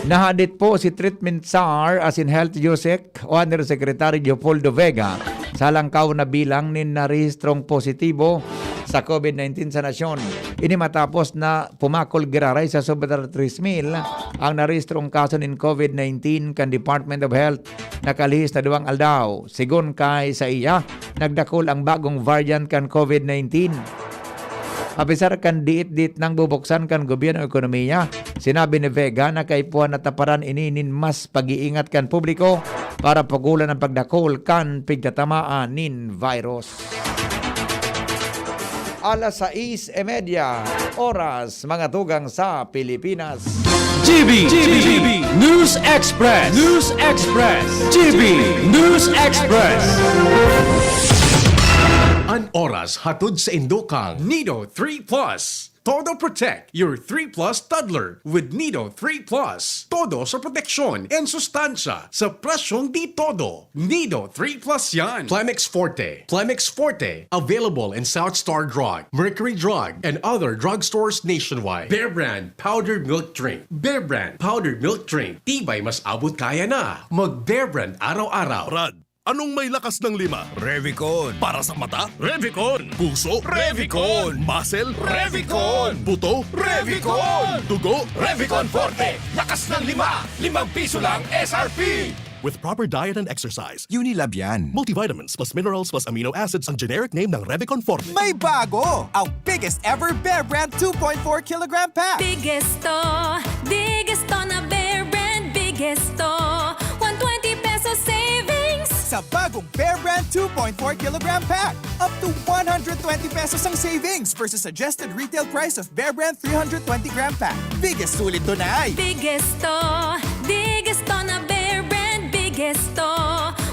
Nahadit po si Treatment SAR as in Health Yusek o Undersecretary Leopoldo Vega sa halangkaw na bilang nin narehistrong positibo sa COVID-19 sa nasyon. Ini matapos na pumakol giraray sa sobra 3,000 ang narehistrong kaso nin COVID-19 kan Department of Health nakalihis na 2 aldaw. Sigon kay sa iya, nagdakol ang bagong variant kan COVID-19. Apisar kan diit-diit nang bubuksan kan gobyerno ekonomiya Sinabi ni Vega na kay puan na taparan ininin mas pag-iingat kan publiko para pagulan ang pagdakol kan pigtatamaan nin virus. Alas 6:30 oras mga tugang sa Pilipinas. GB News Express. GB News Express. An oras hatod sa Indokang Nido 3 Plus. Todo protect your 3 Plus toddler with Nido 3 Plus. Todo sa proteksyon and sustansya sa presyong di todo. Nido 3 Plus yan. Plemex Forte. Available in South Star Drug, Mercury Drug, and other drugstores nationwide. Bear Brand Powdered Milk Drink. Tibay mas abot kaya na. Mag Bear Brand araw-araw. Brad, anong may lakas ng 5? Revicon. Para sa mata? Revicon. Puso? Revicon. Muscle? Revicon. Buto? Revicon. Dugo? Revicon Forte. Lakas ng 5. 5 piso lang SRP. With proper diet and exercise, Unilab yan. multivitamins plus minerals plus amino acids ang generic name ng Revicon Forte. May bago! Ang biggest ever Bear Brand 2.4 kilogram pack. Biggest to na Bear Brand. Biggest to, 120 pesos savings. Sa bagong Bear Brand 2.4 kilogram pack, up to 120 pesos ang savings versus suggested retail price of Bear Brand 320 gram pack. Biggest sulit to na ay. Biggest to na Bear Brand. Biggest to,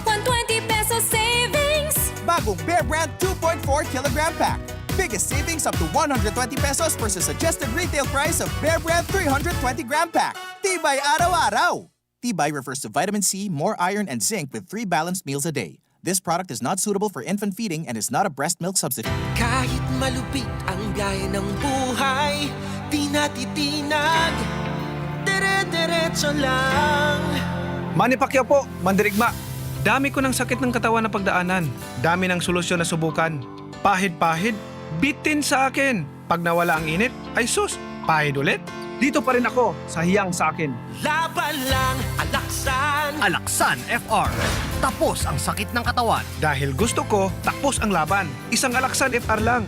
120 pesos savings. Bagong Bear Brand 2.4 kilogram pack. Biggest savings up to 120 pesos versus suggested retail price of Bear Brand 320 gram pack. Tibay araw-araw. Tibay refers to vitamin C, more iron, and zinc with 3 balanced meals a day. This product is not suitable for infant feeding and is not a breast milk substitute. Kahit malupit ang gaya ng buhay, di natitinag, dire-diretso lang. Manny Pacquiao po, mandirigma. Dami ko ng sakit ng katawan na pagdaanan. Dami ng solusyon na subukan. Pahid-pahid, bitin sa akin. Pag nawala ang init, ay sus, pahid ulit. Dito pa rin ako, sa hiyang sa akin. Laban lang, Alaksan. Alaksan FR. Tapos ang sakit ng katawan. Dahil gusto ko, takpos ang laban. Isang Alaksan FR lang.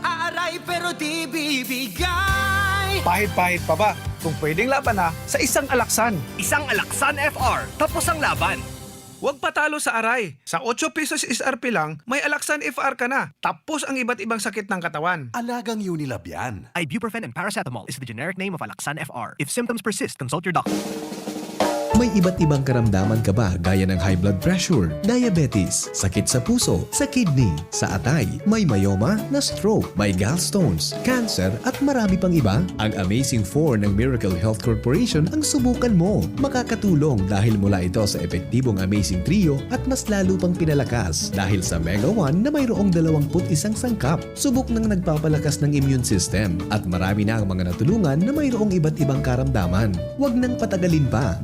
Aaray pero di bibigay. Pahid-pahid pa ba? Kung pwedeng laban na, sa isang Alaksan. Isang Alaksan FR. Tapos ang laban. Huwag patalo sa aray. Sa 8 pesos SRP lang, may Alaksan FR ka na. Tapos ang iba't ibang sakit ng katawan. Alagang Unilab yan. Ibuprofen and paracetamol is the generic name of Alaksan FR. If symptoms persist, consult your doctor. May iba't ibang karamdaman ka ba gaya ng high blood pressure, diabetes, sakit sa puso, sa kidney, sa atay, may myoma na stroke, may gallstones, cancer at marami pang iba? Ang Amazing 4 ng Miracle Health Corporation ang subukan mo. Makakatulong dahil mula ito sa epektibong Amazing Trio at mas lalo pang pinalakas dahil sa Mega 1 na mayroong 21 sangkap. Subok ng nagpapalakas ng immune system at marami na ang mga natulungan na mayroong iba't ibang karamdaman. Huwag nang patagalin pa.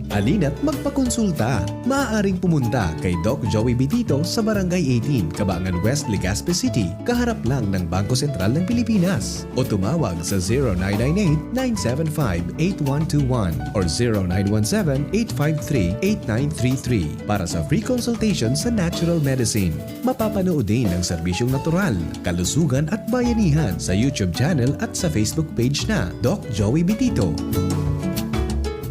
At magpakonsulta. Maaaring pumunta kay Doc Joey Bitito sa Barangay 18, Cabangan West, Legazpi City, kaharap lang ng Bangko Sentral ng Pilipinas. O tumawag sa 0998-975-8121 or 0917-853-8933 para sa free consultation sa natural medicine. Mapapanood din ang serbisyong natural, kalusugan at bayanihan sa YouTube channel at sa Facebook page na Doc Joey Bitito.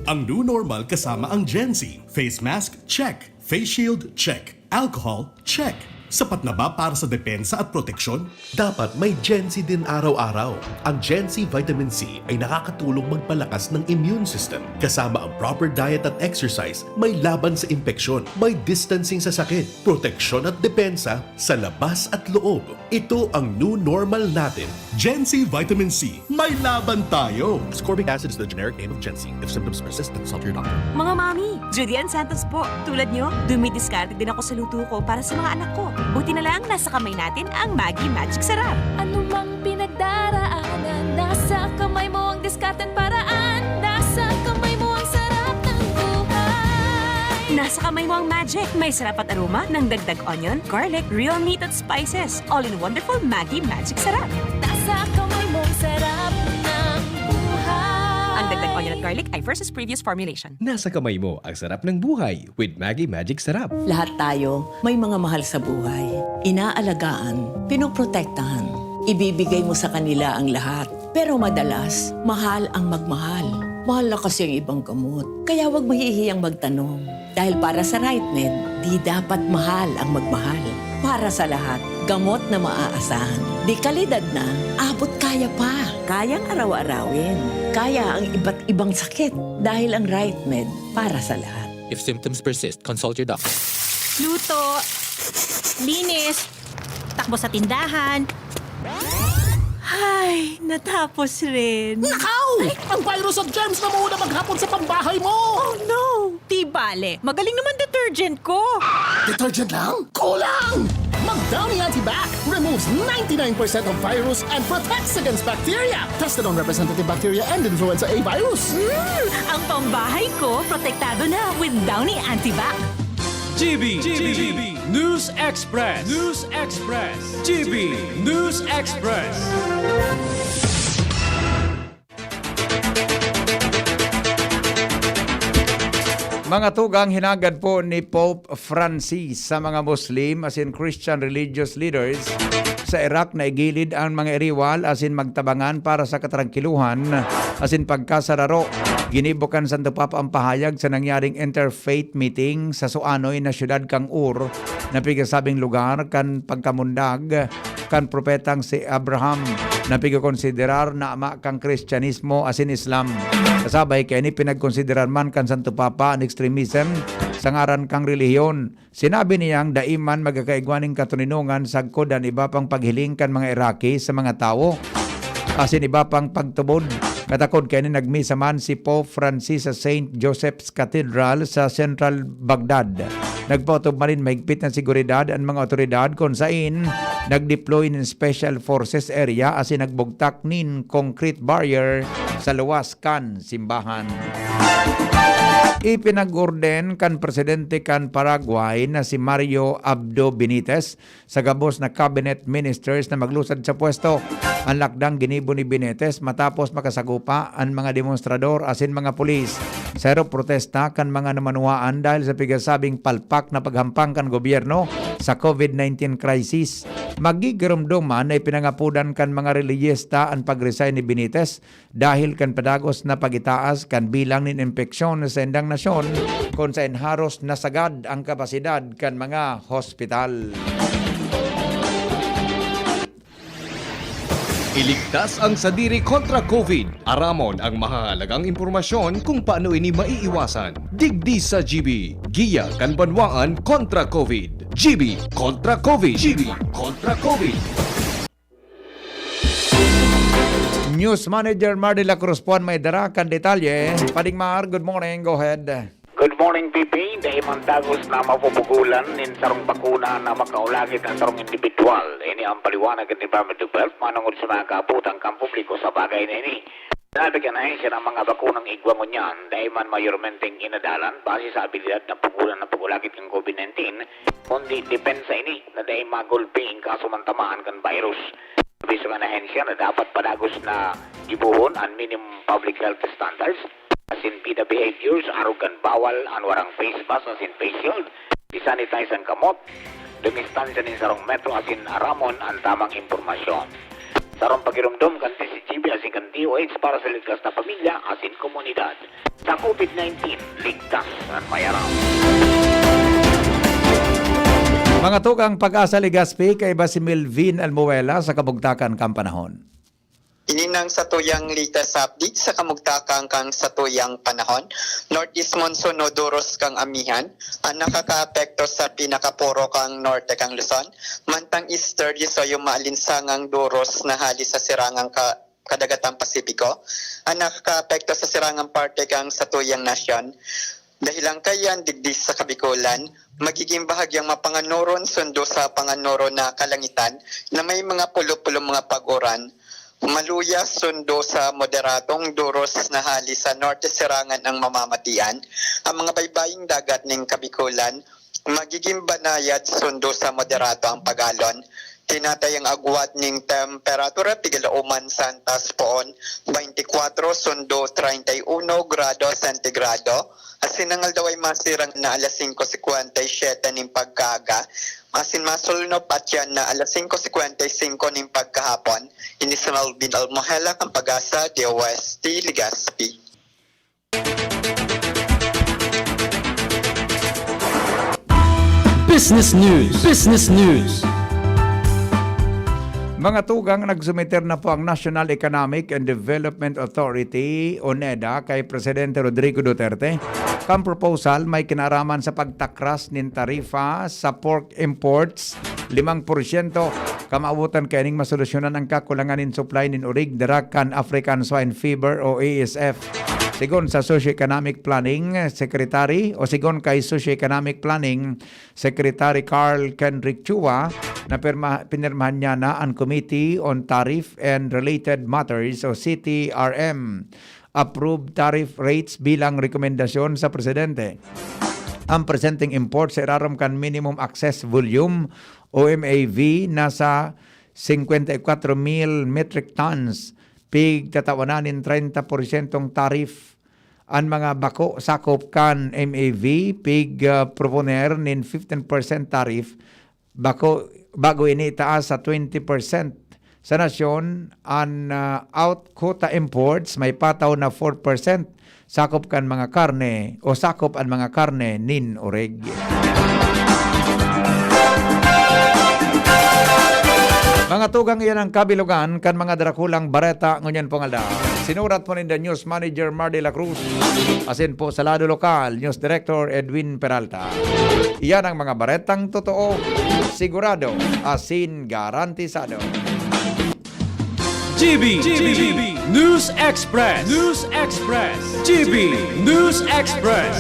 Ang new normal kasama ang Gen Z. Face mask? Check. Face shield? Check. Alcohol? Check. Sapat na ba para sa depensa at proteksyon? Dapat may Gen Z din araw-araw. Ang Gen Z Vitamin C ay nakakatulong magpalakas ng immune system. Kasama ang proper diet at exercise, may laban sa impeksyon, may distancing sa sakit, proteksyon at depensa sa labas at loob. Ito ang new normal natin. Gen Z Vitamin C. May laban tayo! Ascorbic acid is the generic name of Gen Z. If symptoms persist, consult your doctor. Mga mami, Julian Santos po. Tulad nyo, dumidiskarte din ako sa luto ko para sa mga anak ko. Buti na lang nasa kamay natin ang Maggi Magic Sarap. Ano mang pinagdaraanan, nasa kamay mo ang diskarten paraan. Nasa kamay mo ang sarap ng buhay. Nasa kamay mo ang magic. May sarap at aroma ng dagdag onion, garlic, real meat at spices. All in wonderful Maggi Magic Sarap. Nasa kamay mo ang sarap ng buhay. Ang dagdag onion at garlic ay versus previous formulation. Nasa kamay mo ang sarap ng buhay with Maggi Magic Sarap. Lahat tayo may mga mahal sa buhay. Inaalagaan, pinoprotektahan. Ibibigay mo sa kanila ang lahat. Pero madalas, mahal ang magmahal. Mahal na kasi ang ibang gamot. Kaya huwag mahihiyang magtanong. Dahil para sa RightMed, di dapat mahal ang magmahal. Para sa lahat, gamot na maaasahan. Di kalidad na, abot kaya pa. Kayang araw-arawin. Kaya ang iba't ibang sakit. Dahil ang RightMed, para sa lahat. If symptoms persist, consult your doctor. Luto, linis, takbo sa tindahan. Ay, natapos rin. Nakaw! Ang virus at germs na muna maghapon sa pambahay mo! Oh no! Di bale, magaling naman detergent ko. Detergent lang? Kulang! Mag-Downy Antibac removes 99% of virus and protects against bacteria. Tested on representative bacteria and influenza A virus. Ang pambahay ko, protektado na with Downy Antibac. GB News Express. GB News Express. Mga tugang hinagad po ni Pope Francis sa mga Muslim as in Christian religious leaders sa Iraq na igilid ang mga iriwal as in magtabangan para sa katrangkiluhan as in pagkasararo. Ginibukan Santo Papa ang pahayag sa nangyaring interfaith meeting sa Suanoy na siyudad kang Ur na pigasabing lugar kan pagkamundag kan propetang si Abraham na pigakonsiderar na ama kang Kristyanismo as in Islam. Kasabay kaya ni pinagkonsiderar man kan Santo Papa ang extremism sa ngaran kang relihiyon. Sinabi niyang daiman magkakaigwaning katuninungan sagkod ang iba pang paghiling kan mga Iraqi sa mga tao asin iba pang pagtubod. Katakod kaya ni nagmisa man si Pope Francis sa St. Joseph's Cathedral sa Central Baghdad. Nagpautob man rin mahigpit na seguridad ang mga otoridad kung saan nagdeploy ng Special Forces area asin nagbugtak nin concrete barrier sa luwas kan simbahan. Ipinag-orden kan Presidente kan Paraguay na si Mario Abdo Benitez sa gabos na cabinet ministers na maglusad sa pwesto. Ang lakdang ginibo ni Benitez matapos makasagupa ang mga demonstrador asin mga pulis. Sero protesta kan mga namanuaan dahil sa pigasabing palpak na paghampang kan gobyerno sa COVID-19 crisis. Magigirumduman ay pinangapudan kan mga reliyista ang pag-resign ni Benitez dahil kan padagos na pagitaas kan bilang nin infeksyon sa indang nasyon kung sa haros nasagad ang kapasidad kan mga hospital. Iligtas ang sadiri kontra COVID. Aramon ang mahalagang impormasyon kung paano ini maiiwasan. Digdi sa GB. Giya kan banwaan kontra COVID. GB kontra COVID. GB kontra COVID. News Manager Mar de la Cruz po may dara kan detalye. Pading Mar, good morning. Go ahead. Good morning, PP. Dahil man tagos na mapupugulan in sarong bakuna na makaulagit ang sarong individual. Ini ang paliwanag ng Department of Health manungod sa mga kaaputang kampubliko sa bagay na ini. Nabigyan na siya ng mga bakunang igwa mo niyan dahil man mayormenteng inadalan base sa abilidad ng pugulan ng pagulagit ng COVID-19 kundi depensa ini na dahil magulping kasumantamaan kan virus. Sabi sa mga ahensya na dapat padagos na ibuhon ang minimum public health standards as in PIDA behaviors, arugan bawal, anwarang face mask as in face shield, disanitize ang kamot, dumistansya ni sarong metro as in aramon ang tamang impormasyon. Sarong pagirumdum kan TCGB as in kan DOH para sa ligtas na pamilya as in komunidad. Sa COVID-19, ligtas at mayaraw. Mga tukang Pag-asa Legazpi kay ba si Melvin Almuela sa kabugtakan kang panahon. Ininang sa tuyang latest update sa kamugtakang kang sa tuyang panahon. Northeast monsoon no duros kang amihan. Ang nakaka-apekto sa pinakapuro kang norte kang Luzon. Mantang easterly so yung maalinsangang duros na hali sa sirangang kadagatang Pasipiko. Ang nakaka-apekto sa sirangang parte kang sa tuyang nasyon. Dahilang kayan digdi sa Kabikulan, magiging bahagyang mapanganoron sundo sa panganoro na kalangitan na may mga pulo-pulo mga pag-uran. Maluya sundo sa moderatong duros na hali sa norte sirangan ang mamamatian. Ang mga baybaying dagat ng Kabikulan, magiging banayad sundo sa moderato ang pagalon. Tinatayang agwat ng temperatura Tigilauman Santas poon 24 sundo 31 grado sentigrado. Asin nangal daw ay masirang na alas 5:57 ng pagkaga. Asin masulnop at yan na alas 5:55 ng pagkahapon. Ini si Melvin Almuela ang Pag-asa, DOST, Legazpi. Business News. Business News. Mga tugang, nagsumiter na po ang National Economic and Development Authority o NEDA kay Presidente Rodrigo Duterte. Kang proposal may kinaraman sa pagtakras nin tarifa sa pork imports 5%. Kamaubutan kaning masolusyonan ang kakulangan nin supply nin urig dira kan African Swine Fever o ASF. Sigon sa Socio-Economic Planning Secretary o sigon kay Socio-Economic Planning Secretary Carl Kendrick Chua na pinirmahan niya na ang Committee on Tariff and Related Matters o CTRM approved tariff rates bilang rekomendasyon sa Presidente. Ang presenting imports sa iraram kan minimum access volume o MAV nasa 54,000 metric tons. Pig tatawanan 30% tarif. Ang mga bako sakop kan MAV pig proponer nin 15% tarif bago ini itaas sa 20%. Sa nasyon, ang out quota imports may pataw na 4%. Sakop kan mga karne o sakop ang mga karne nin oreg. Mga tugang iyan ang kabilugan kan mga drakulang bareta ngunyan pongalda. Sinurat po ni the News Manager Mar de la Cruz. Asin po sa lado lokal, News Director Edwin Peralta. Iyan ang mga baretang totoo, sigurado, asin garantisado. GB News Express. News Express. GB News Express.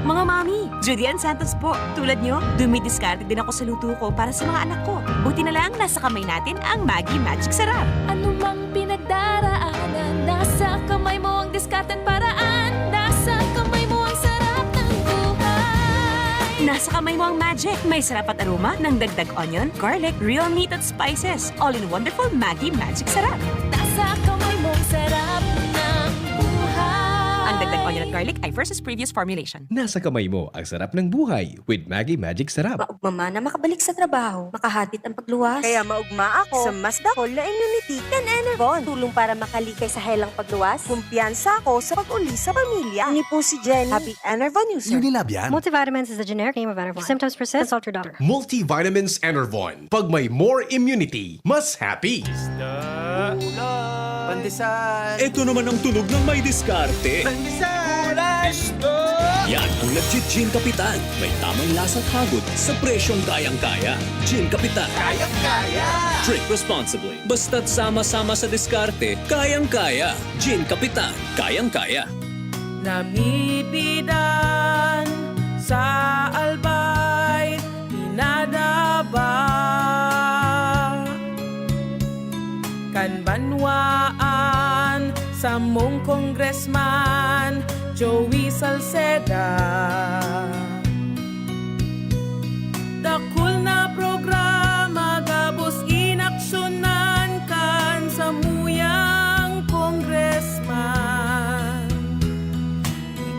Mga mami, Julian Santos po. Tulad nyo, dumidiskarte din ako sa luto ko para sa mga anak ko. Buti na lang nasa kamay natin ang Maggi Magic Sarap. Ano mang pinagdaraanan, nasa kamay mo ang diskarte at paraan. Nasa kamay mo ang sarap ng buhay. Nasa kamay mo ang magic. May sarap at aroma ng dagdag onion, garlic, real meat at spices. All in wonderful Maggi Magic Sarap. Nasa kamay mo ang sarap ng buhay. Ang dagdag onion at garlic ay versus previous formulation. Nasa kamay mo ang sarap ng buhay with Maggi Magic Sarap. Maugma na makabalik sa trabaho, makahatid ang pagluwas. Kaya maugma ako Sa Masdakol na immunity kan Enervon. Tulong para makalikay sa helang pagluwas. Kumpiyansa ako sa pag-uli sa pamilya. Ni po si Jenny, happy Enervon user. Unilab yan. Multivitamins is the generic name of Enervon. Symptoms persist, consult your doctor. Multivitamins Enervon. Pag may more immunity, mas happy. Pandesal. Ito naman ang tunog ng may diskarte. Pandesal. Yan ang legit Gin Kapitan. May tamang lasa't hagod sa presyong kayang-kaya. Gin Kapitan. Kayang-kaya. Drink responsibly. Basta't sama-sama sa diskarte, kayang-kaya. Gin Kapitan. Kayang-kaya. Namibidan sa albay, inadaba. Kanbanwaan sa mong congressman, Joey Salceda. Dakul na programa, gabos inaksyonan kan sa muyang congressman.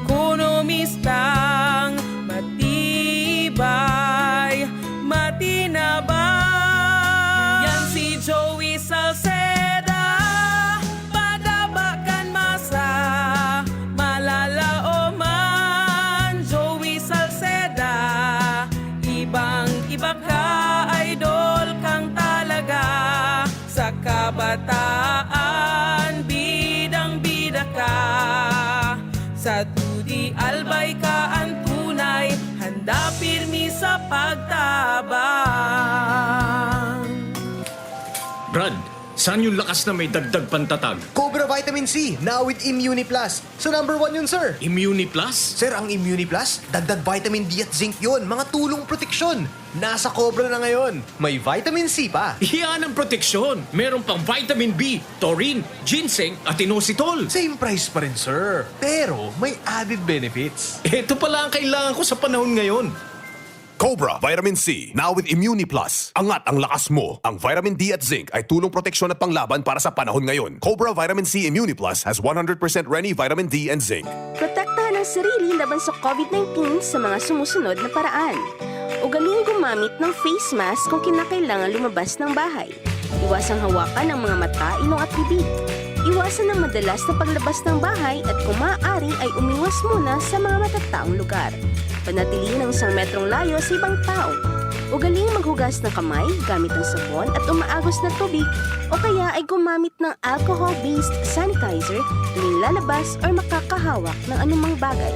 Ekonomistang matibay, matinabay. Yan si Joey Salceda. Padabakan masa, malala o man. Joey Salceda, ibang-iba ka, idol kang talaga. Sa kabataan, bidang-bida ka. Sa tudi albay ka ang tunay, handa pirmi sa pagtabang. Brad, saan yung lakas na may dagdag pantatag? Cobra Vitamin C, now with Immuni Plus. So number 1 yun, sir. Immuni Plus? Sir, ang Immuni Plus, dagdag vitamin D at zinc yun. Mga tulong proteksyon. Nasa Cobra na ngayon. May vitamin C pa. Iyan ang proteksyon. Meron pang vitamin B, taurine, ginseng at inositol. Same price pa rin, sir. Pero may added benefits. Ito pala ang kailangan ko sa panahon ngayon. Cobra Vitamin C, now with Immuni Plus. Angat ang lakas mo. Ang vitamin D at zinc ay tulong proteksyon at panglaban para sa panahon ngayon. Cobra Vitamin C Immuni Plus has 100% Reni vitamin D and zinc. Protektahan ang sarili laban sa COVID-19 sa mga sumusunod na paraan. Ugaling gumamit ng face mask kung kinakailangan lumabas ng bahay. Iwasang hawakan ang mga mata, ilong at bibig. Iwasan ang madalas na paglabas ng bahay at kung maaari ay umiwas muna sa mga matataong lugar. Panatilihin ang 1 metrong layo sa ibang tao. Ugaling maghugas ng kamay gamit ang sabon at umaagos na tubig o kaya ay gumamit ng alcohol-based sanitizer tuwing lalabas o makakahawak ng anumang bagay.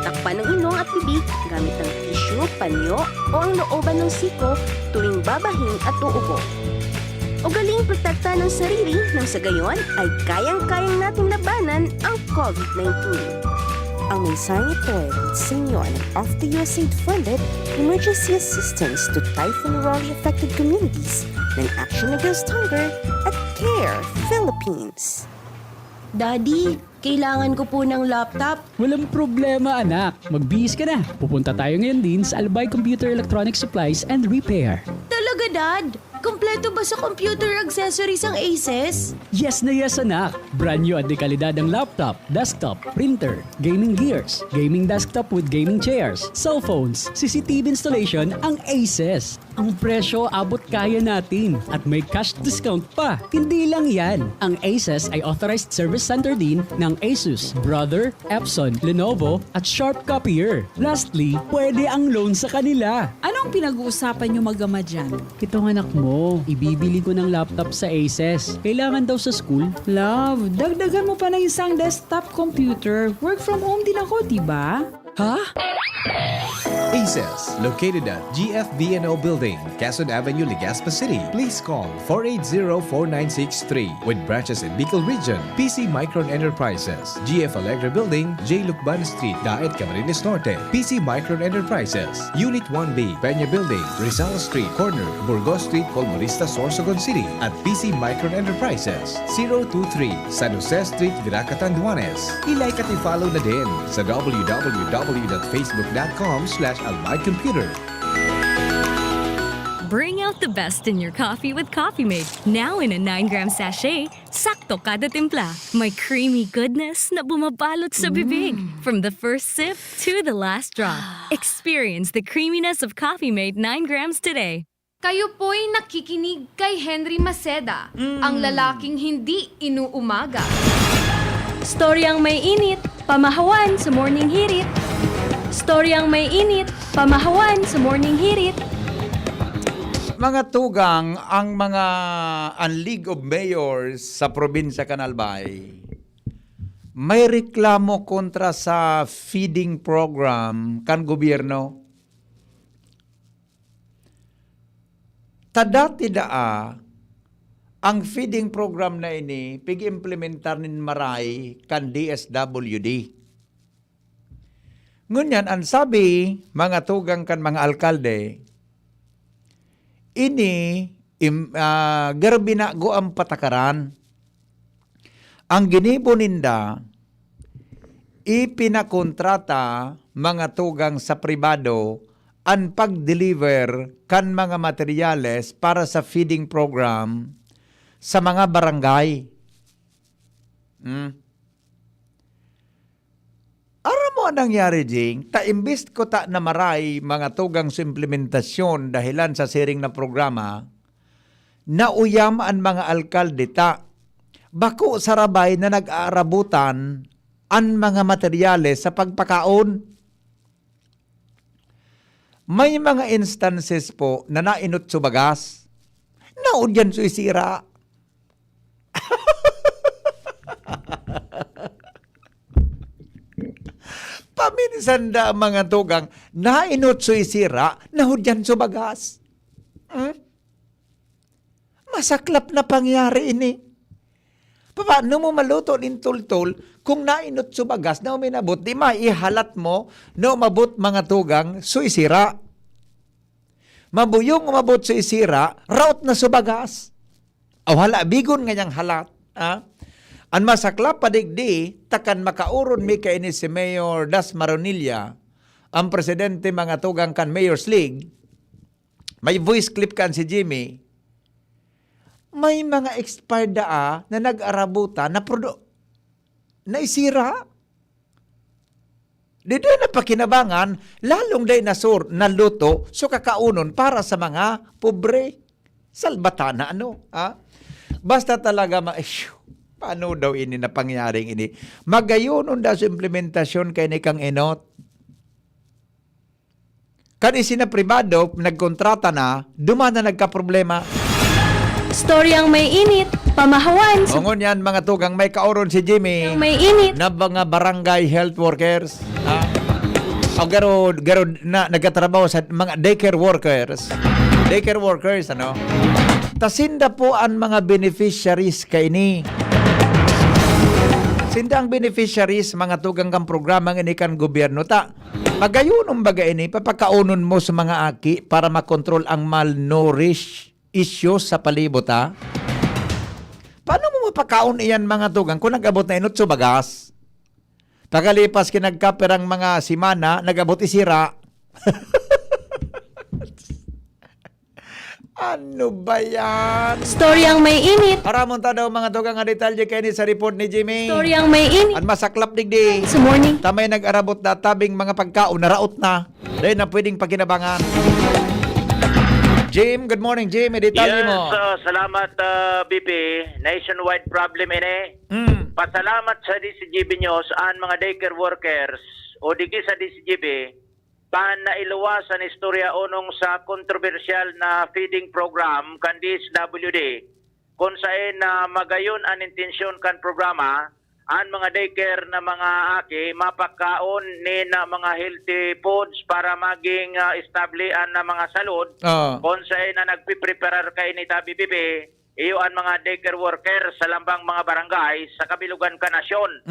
Takpan ng ilong at bibig gamit ng tissue, panyo o ang looban ng siko tuwing babahin at uubo. Ugaling protekta ng sarili nang sa gayon ay kayang-kayang nating labanan ang COVID-19. Ang mensaheng ito ay sa inyo ng of the USAID-funded Emergency Assistance to Typhoon Raleigh-affected communities ng Action Against Hunger at CARE Philippines. Daddy, kailangan ko po ng laptop. Walang problema anak, magbihis ka na. Pupunta tayo ngayon din sa Albay Computer Electronic Supplies and Repair. Talaga, Dad? Kompleto ba sa computer accessories ang Aces? Yes na yes anak! Brand new at de kalidad ang laptop, desktop, printer, gaming gears, gaming desktop with gaming chairs, cellphones, CCTV installation ang Aces. Ang presyo abot kaya natin at may cash discount pa. Hindi lang yan. Ang Aces ay authorized service center din ng Asus, Brother, Epson, Lenovo at Sharp Copier. Lastly, pwede ang loan sa kanila. Anong pinag-uusapan nyo mag-ama dyan? Itong anak mo, ibibili ko ng laptop sa Aces. Kailangan daw sa school. Love, dagdagan mo pa ng isang desktop computer. Work from home din ako, diba? Ha? Aces, located at GFBNO Building, Quezon Avenue, Legazpi City. Please call 480-4963 with branches in Bicol Region, PC Micron Enterprises, GF Allegra Building, J. Lucban Street, Daet, Camarines Norte, PC Micron Enterprises, Unit 1B, Peña Building, Rizal Street, Corner, Burgos Street, Polmorista, Sorsogon City, at PC Micron Enterprises, 023 San Jose Street, Viracatan, Duanes. I-like at i-follow na din sa www.facebook.com/albaycomputer. Bring out the best in your coffee with Coffee Mate. Now in a 9-gram sachet, sakto kada timpla. May creamy goodness na bumabalot sa bibig. From the first sip to the last drop. Experience the creaminess of Coffee Mate 9 grams today. Kayo po'y nakikinig kay Henry Maceda, ang lalaking hindi inuumaga. Storyang may init, pamahawan sa morning hirit. Storyang may init, pamahawan sa morning hirit. Mga tugang, ang mga League of Mayors sa probinsya Canalbay, may reklamo kontra sa feeding program kan gobyerno. Tada-tidaa, ang feeding program na ini, pig-implementar nin maray kan DSWD. Ngunyan, ang sabi, mga tugang kan mga alkalde, ini garbinago ang patakaran. Ang ginibo ninda, ipinakontrata mga tugang sa pribado ang pag-deliver kan mga materyales para sa feeding program sa mga barangay. Ara mo ang nangyari, Jing, imbis ko na maray mga tugang sa implementasyon dahilan sa siring na programa, nauyam ang mga alkalde bako sarabay na nag-aarabutan ang mga materyales sa pagpakaon. May mga instances po na nainot subagas, naudyan so isira. Paminsan da mga tugang, nainot so isira, nahudyan so bagas. Masaklap na pangyari ini. Paano mo maluto din tultol kung nainot so bagas na uminabot, di maihalat mo na umabot mga tugang so isira. Mabuyong umabot so isira, raot na so bagas. Wala, bigon ngayang halat. Ang masaklap padigdi, takan makauron mi kaini si Mayor Das Maronilla, ang presidente mga tugang kan Mayor's League, may voice clip kan si Jimmy, may mga expired na nag-arabuta na na isira. Di doon na pakinabangan, lalong day naluto so kakaunon para sa mga pobre. Salbatana, ano? Ha? Basta talaga paano daw ini na pangyaring ini? Magayonon daw sa implementasyon kay ni kang enot. Kan isina pribado, nagkontrata na, dumana nagka-problema. Storyang may init, pamahawan sa Ongon yan, mga tugang, may kauron si Jimmy. may init. Na mga barangay health workers. O garo na nagkatrabaho sa mga daycare workers. Daycare workers, ano? Tasinda po ang mga beneficiaries kay ni. Sinda ang beneficiaries, mga tugang kang programang ini kan gobyerno. Magayunong baga ini, papakaunon mo sa mga aki para makontrol ang malnourished issues sa palibot, ha? Paano mo mapakaon iyan, mga tugang, kung nag-abot na inot sa bagas? Pagkalipas kinagkaperang mga simana, nag-abot isira. Ano ba yan? Storyang may init. Haramon ta daw mga tugang nga detalye kay ni sa report ni Jimmy. Storyang may init. Ang masaklap digdi. Sa morning. Tamay nag-arabot na tabing mga pagkaon, naraot na. Dahil na pwedeng pagkinabangan. Jim, good morning Jim. Detalye mo. Salamat BP. Nationwide problem ini. Pasalamat sa DCGB News ang mga daycare workers o digi sa DCGB pan na iluwasan istorya unong sa kontrobersyal na feeding program kan DSWD kung saan na magayon ang intensyon kan programa ang mga daycare na mga aki mapakaon ni na mga healthy foods para maging establihan na mga salud kung saan na nagpipreparar kay ni BBB iyo ang mga daycare workers sa lambang mga barangay sa kabilugan ka nasyon.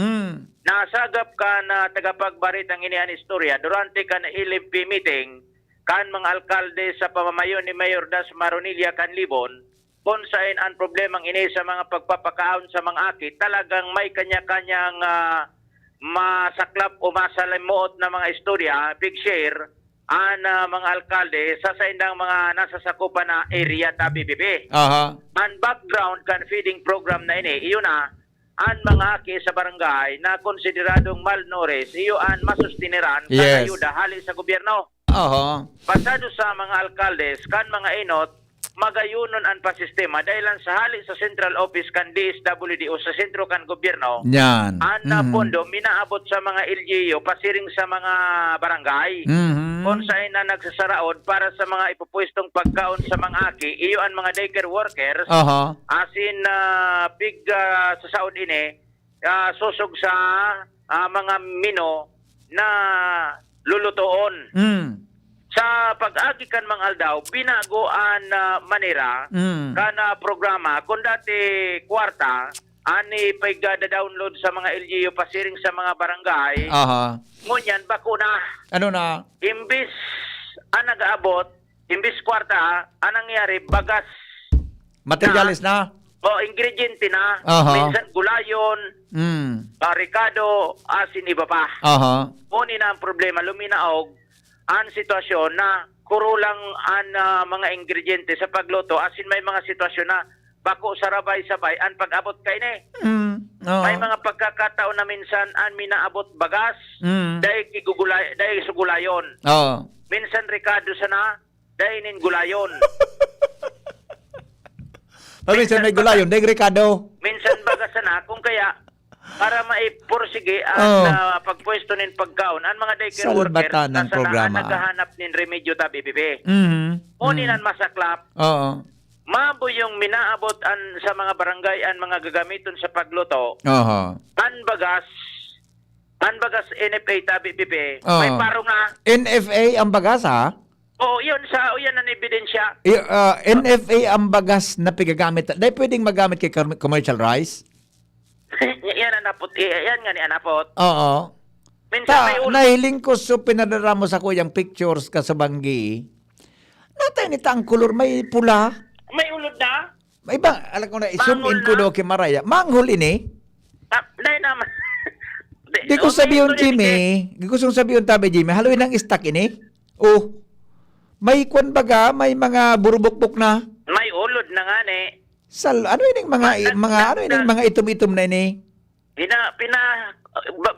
Nasagap ka na tagapagbarit ang inian istorya durante kan LMP meeting kan mga alkalde sa pamamayon ni Mayor Das Maronilla Canlibon kung saan ang problemang ini sa mga pagpapakaon sa mga aki talagang may kanya-kanyang masaklap o masalimuot na mga istorya, big share ang mga alkalde sa saindang mga nasasakupan na area ta BBB. Ang background kan feeding program na ini, iyo na ang mga aki sa barangay na konsideradong malnourished, iyo ang masustiniran kan ayuda hali sa gobyerno. Pasado sa mga alkaldes kan mga inot magayunon ang pasistema dahil sa hali sa central office kan DSWD o sa sentro kan gobyerno. Yan. Ang pondo minaabot sa mga LGU pasiring sa mga barangay. Kung saan na nagsasaraod para sa mga ipupwestong pagkaon sa mga aki, iyo ang mga daycare workers asin big sa saod ini susog sa mga mino na lulutoon. Sa pag-agi kan mga aldaw, binagoan manera kana programa kung dati kwarta ani pag-download sa mga LGU pasiring sa mga barangay. Ngunyan bako na. Ano na? Imbis nag-aabot, imbis kwarta, anong nangyari bagas. Materialis na? O ingredient na. Minsan gulayon, ricado, asin iba pa. Muni na ang problema, luminaog ang sitwasyon na kurulang ang mga ingrediente sa pagluto asin may mga sitwasyon na bako sarabay-sabay ang pag-abot kay ni. May mga pagkakataon na minsan ang minaabot bagas dahil sugulayon. Minsan ricado sana dahil nin gulayon. Minsan may gulayon dahil ricado. Minsan bagas sana kung kaya para maipursige ang pagpwesto nin pagkaon ang mga daycare workers na sana naghahanap nin remedyo ta BBB. Uninan masaklap. Mabo yung minaabot sa mga barangay ang mga gagamiton sa pagluto. Ang bagas NFA ta BBB. May parong na. NFA ang bagas, ha? Yun ang ebidensya. NFA ang bagas na pigagamit. Dahil pwedeng magamit kay commercial rice? Yan nga ni anapot. Nahiling ko so pinadala mo sa kuyang pictures ka sa Banggi. Natay nita ang kulor may pula. May ulod na? May ba? Alam ko na, zoom in ko do kay Maraya. Manghol ini? Dahil naman. Di ko sabihin, Jimmy. Di ko sabihin tabi, Jimmy. Haluin ang stock ini. May kwan baga, may mga burubukbuk na. May ulod na nga ni. Ano yung mga itom-itom na ini?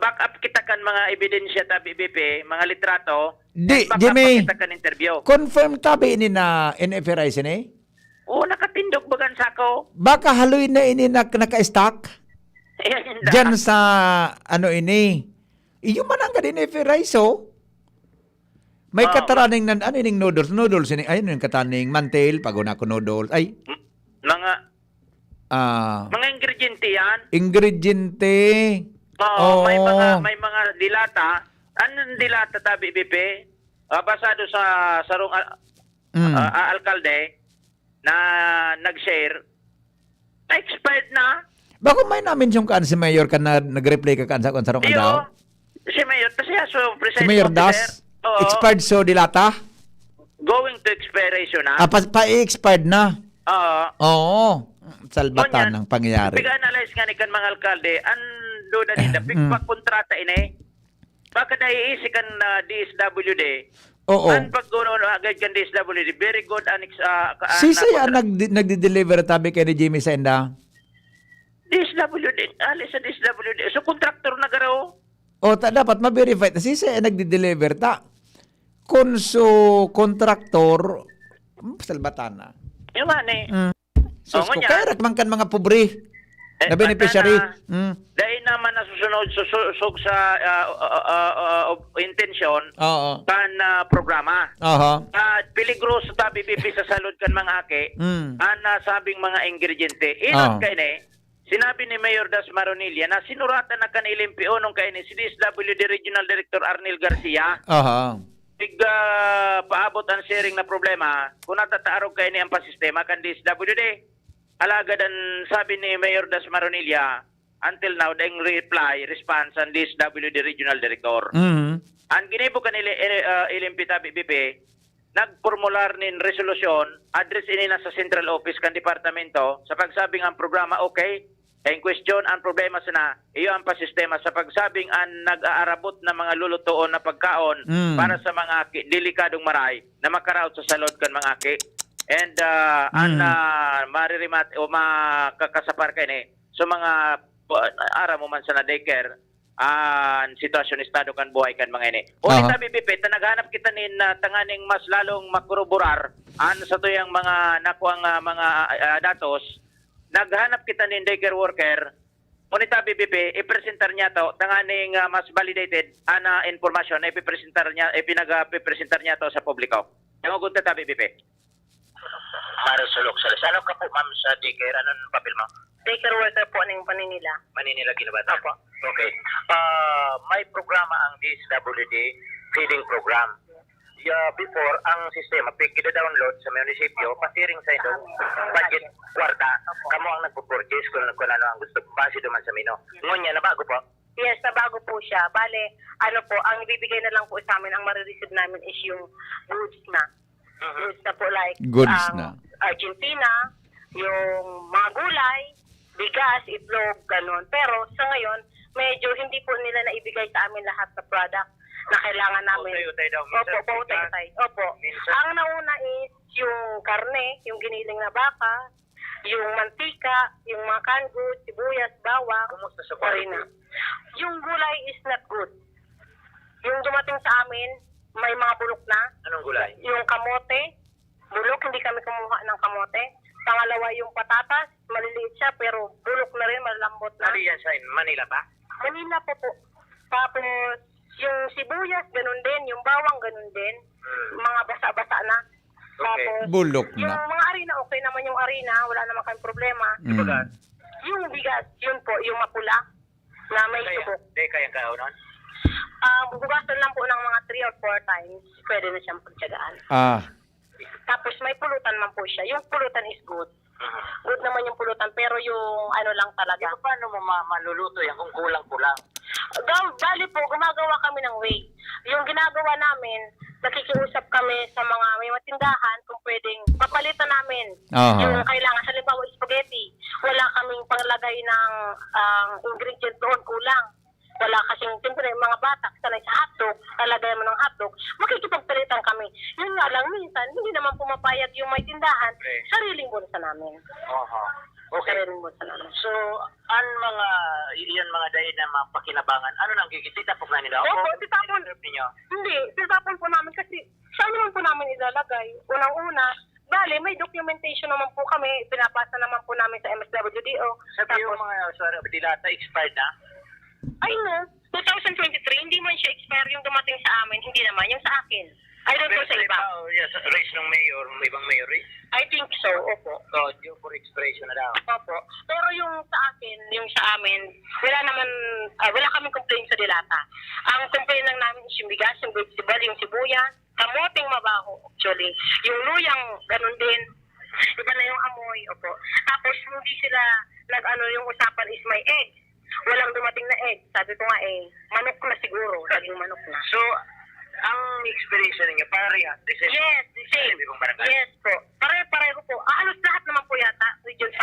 Back up kita kan mga ebidensya ta BBP, mga litrato. Jimmy, kita kan interview. Confirm tabi ini na NFA rice ini? Oo, nakatindog bagan sa ako. Baka haluin na ini naka-stock diyan sa ano ini. Iyo man ang gadin Ferraiso. May kataraning nan ano ining noodles ini ayun yung kataning mantel paguna ko noodles. Ay Mga mga ingrediente yan. Ingrediente. Oo, may mga dilata. Anong dilata tabi BP? Basado sa sarong alkalde na nag-share. Expired na. Bako may namin yung kaan si Mayor ka na nag-replay ka kaan sa kung sarong daw? Si Mayor, kasi Si Mayor Das? Expired so dilata? Going to expiration na. Pa-expired na? Oo. Oo. Salbatan ng pangyayari. Pig-analyze nga ni kan mga alkalde, ando na nila, pigpakontrata ini. Baka naiisi kan DSWD. Oo. Ang pag-guno agad kan DSWD, very good Sisaya nagdi-deliver tabi kay ni Jimmy Senda? DSWD, alis sa DSWD. So, contractor na garaw. O, dapat ma-verify. Sisaya nagdi-deliver ta. Konso contractor, salbatan na. Yung mani. Sus ko, kaya rakman kan mga pobre na beneficiary. Dahil naman nasusunod susug sa intensyon kan programa. Peligroso ta BBP sa salud kan mga ake ang nasabing mga ingrediente. Inot kay ni sinabi ni Mayor Das Maronilla na sinuratan na kan LMPO nung kay ni si DSWD Regional Director Arnel Garcia. Paabot ang sharing na problema kung natataarog kay ni ang pasistema kan DSWD. Alagad ang sabi ni Mayor Das Maronilla, until now, daing response ang DSWD Regional Director. Ang ginibo kanila LMP tabi BP, nagformular nin resolusyon, address ini na sa central office kan departamento, sa pagsabing ang programa okay, ang question ang problema sana, iyo ang pasistema sa pagsabing ang nag-aarabot na mga lulutuon na pagkaon para sa mga delikadong maray na makaraot sa salod kan mga aki. And maririmat o makakasapar kayo ni so mga ara mo man sa na daycare ang sitwasyon estado kan buhay kan mga ini. Ulit na BBP, naghanap kita nin tanganing mas lalong makuruburar sa tuyang mga nakuang mga datos. Naghanap kita nin daycare worker. Ulit na BBP, ipresentar niya to tanganing mas validated ana informasyon na ipipresentar niya ipinag-presentar niya to sa publiko. Nangugot ta BBP. Marusulok sa ano ka po ma'am sa daycare anong papel mo? Daycare worker po ng Manila. Manila ginabata? Opo. Okay. May programa ang DSWD feeding program. Before, ang sistema, pag-download sa munisipyo, patiring sa indong budget kwarta, kamo ang nagpo-purchase kung ano ang gusto, base naman sa menu. Ngunya, nabago po? Yes, nabago po siya. Bale, ang ibibigay na lang po sa amin, ang marireceive namin is yung goods na. Goods na po like Goods na. Argentina, yung mga gulay, bigas, itlog, ganun. Pero sa ngayon, medyo hindi po nila naibigay sa amin lahat na product na kailangan namin. Opo. Ang nauna is yung karne, yung giniling na baka, yung mantika, yung mga canned goods, sibuyas, bawang, farina. Yung gulay is not good. Yung dumating sa amin, may mga bulok na. Anong gulay? Yung kamote, bulok, hindi kami kumuha ng kamote. Pangalawa yung patatas, maliliit siya pero bulok na rin, malambot na. Ano yan sa Manila ba? Manila po. Tapos, yung sibuyas, ganun din. Yung bawang, ganun din. Mga basa-basa na. Tapos, Bulok yung na. mga harina, okay naman yung harina. Wala naman kayong problema. Yung bigas, yun po, yung mapula na may subok. Hindi kayang kaunan? Bugasan lang po ng mga 3 or 4 times. Pwede na siyang pagtsagaan. Tapos may pulutan man po siya. Yung pulutan is good. Good naman yung pulutan. Pero yung ano lang talaga. Paano mo maluluto yan kung kulang-kulang? Bali po, gumagawa kami ng way. Yung ginagawa namin, nakikiusap kami sa mga may matindahan kung pwedeng papalitan namin. Yung kailangan, sa limbawa spaghetti. Wala kaming panglagay ng ingredient doon, kulang. Wala kasing, siyempre, mga bata, sanay sa hotdog, talagay mo ng hotdog, makikipagpalitan kami. Yun nga lang, minsan, hindi naman pumapayag yung may tindahan, sariling bulsa namin. Okay. Sariling bulsa namin. So, mga dahil na mga pakinabangan, ano nang gigitita po na nila? Opo, titapon. Hindi, titapon po namin kasi saan naman po namin ilalagay? Unang-una, Bale, may documentation naman po kami, pinapasa naman po namin sa MSWDO. Sabi yung mga dilata expired na? Ay no, 2023, hindi man siya expire yung dumating sa amin, hindi naman, yung sa akin. I don't know sa iba. Yes, race ng mayor, may ibang mayor eh. I think so, opo. So, due for expiration na daw. Opo. Pero yung sa akin, yung sa amin, wala naman, wala kaming complaint sa dilata. Ang complaint lang namin is yung bigas, yung vegetable, yung sibuyas, kamoting mabaho, actually. Yung luyang, ganun din. Iba na yung amoy, opo. Tapos, hindi sila, yung usapan is may egg. Walang dumating na egg. Sabi ko nga manok na siguro. Laging manok na. So, ang explanation ninyo, pareha? Yes, the same. Yes po. Pare-pareho po. Halos lahat naman po yata, Region 5.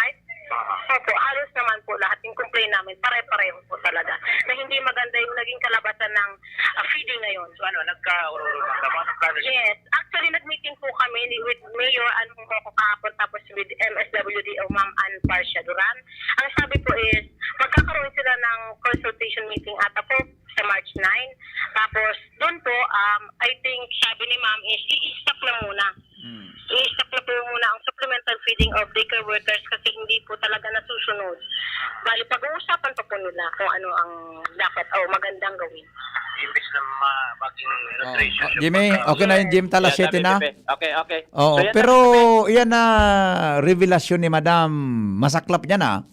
Opo, halos naman po lahat yung complaint namin, pare-pareho po talaga. Na hindi maganda yung naging kalabasan ng feeding ngayon. So ano, nagka-ururo ka? Yes. Actually, nag-meeting po kami with Mayor Anong Coco kahapon tapos with MSWDO Ma'am Ann Parcia Duran. Ang sabi po is, magkakaroon sila ng consultation meeting ata po sa March 9. Tapos, doon po, I think, sabi ni Ma'am is, i-stop lang muna. I-stop na po muna ang supplemental feeding of daycare workers kasi hindi po talaga nasusunod. Bali, pag-uusapan pa po nila kung ano ang dapat o magandang gawin. Imbis na maging nutrition. Jimmy, okay na yung Jim Talasete na? Okay. Oo, So, yan pero yan na revelasyon ni Madam, masaklap niya na.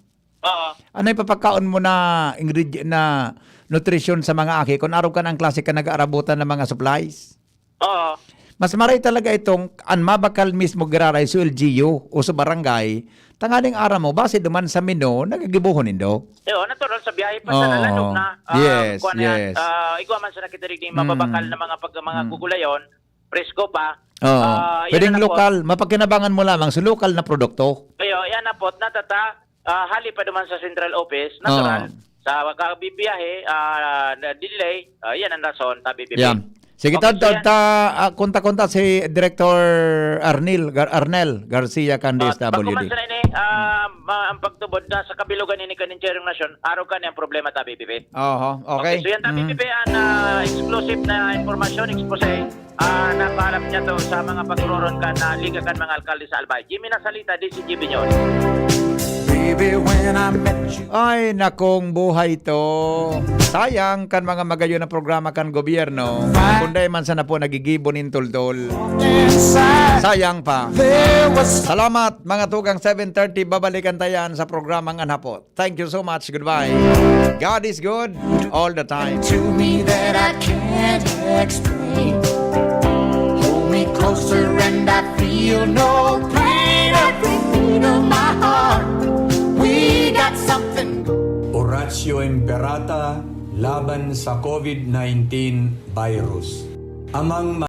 Oo. Ano yung papakaon mo na ingredient na nutrition sa mga aki kung araw ka ng klase ka nag-aarabutan ng mga supplies? Oo. Mas maray talaga itong anmabakal mismo gararay sa LGU o sa barangay. Tangaling araw mo, base duman sa menu, nagagibuhon nindo. Natural sa biyahe pa sa nalanok na. Yes. Ikaw man sa nakita rin yung mababakal na mga gugulayon, presko pa. Pwedeng lokal, mapagkinabangan mo lamang sa lokal na produkto. Kaya yan na po, natata, hali pa duman sa central office, natural. Sa bibiyahe, delay, yan ang rason, bibiyahe. Yeah. Sige, konta si Director Arnel Garcia Candice WD. Pagkuman sa nini, ang pagtubod na sa kabilugan ni Kanincherong Nasyon, araw ka na ang problema tabi, Pipi. Okay. So yan tabi, Pipi, ang exclusive na informasyon, expose, napaalap niya to sa mga pagruron ka na liga kan mga alkalde sa Albay. Jimmy Nasalita, DCGB News. Ay, nakong buhay to. Sayang kan mga magayon na programa kan gobyerno. Kunday man sana po nagigibon in tuldol. Sayang pa. Salamat mga tugang 7:30. Babalikan tayan sa programang Anhapot. Thank you so much. Goodbye. God is good all the time. To me that I can't explain. Hold me closer and I feel no pain. Every beat of my heart. We got something. Oratio Imperata laban sa COVID-19 virus. Amang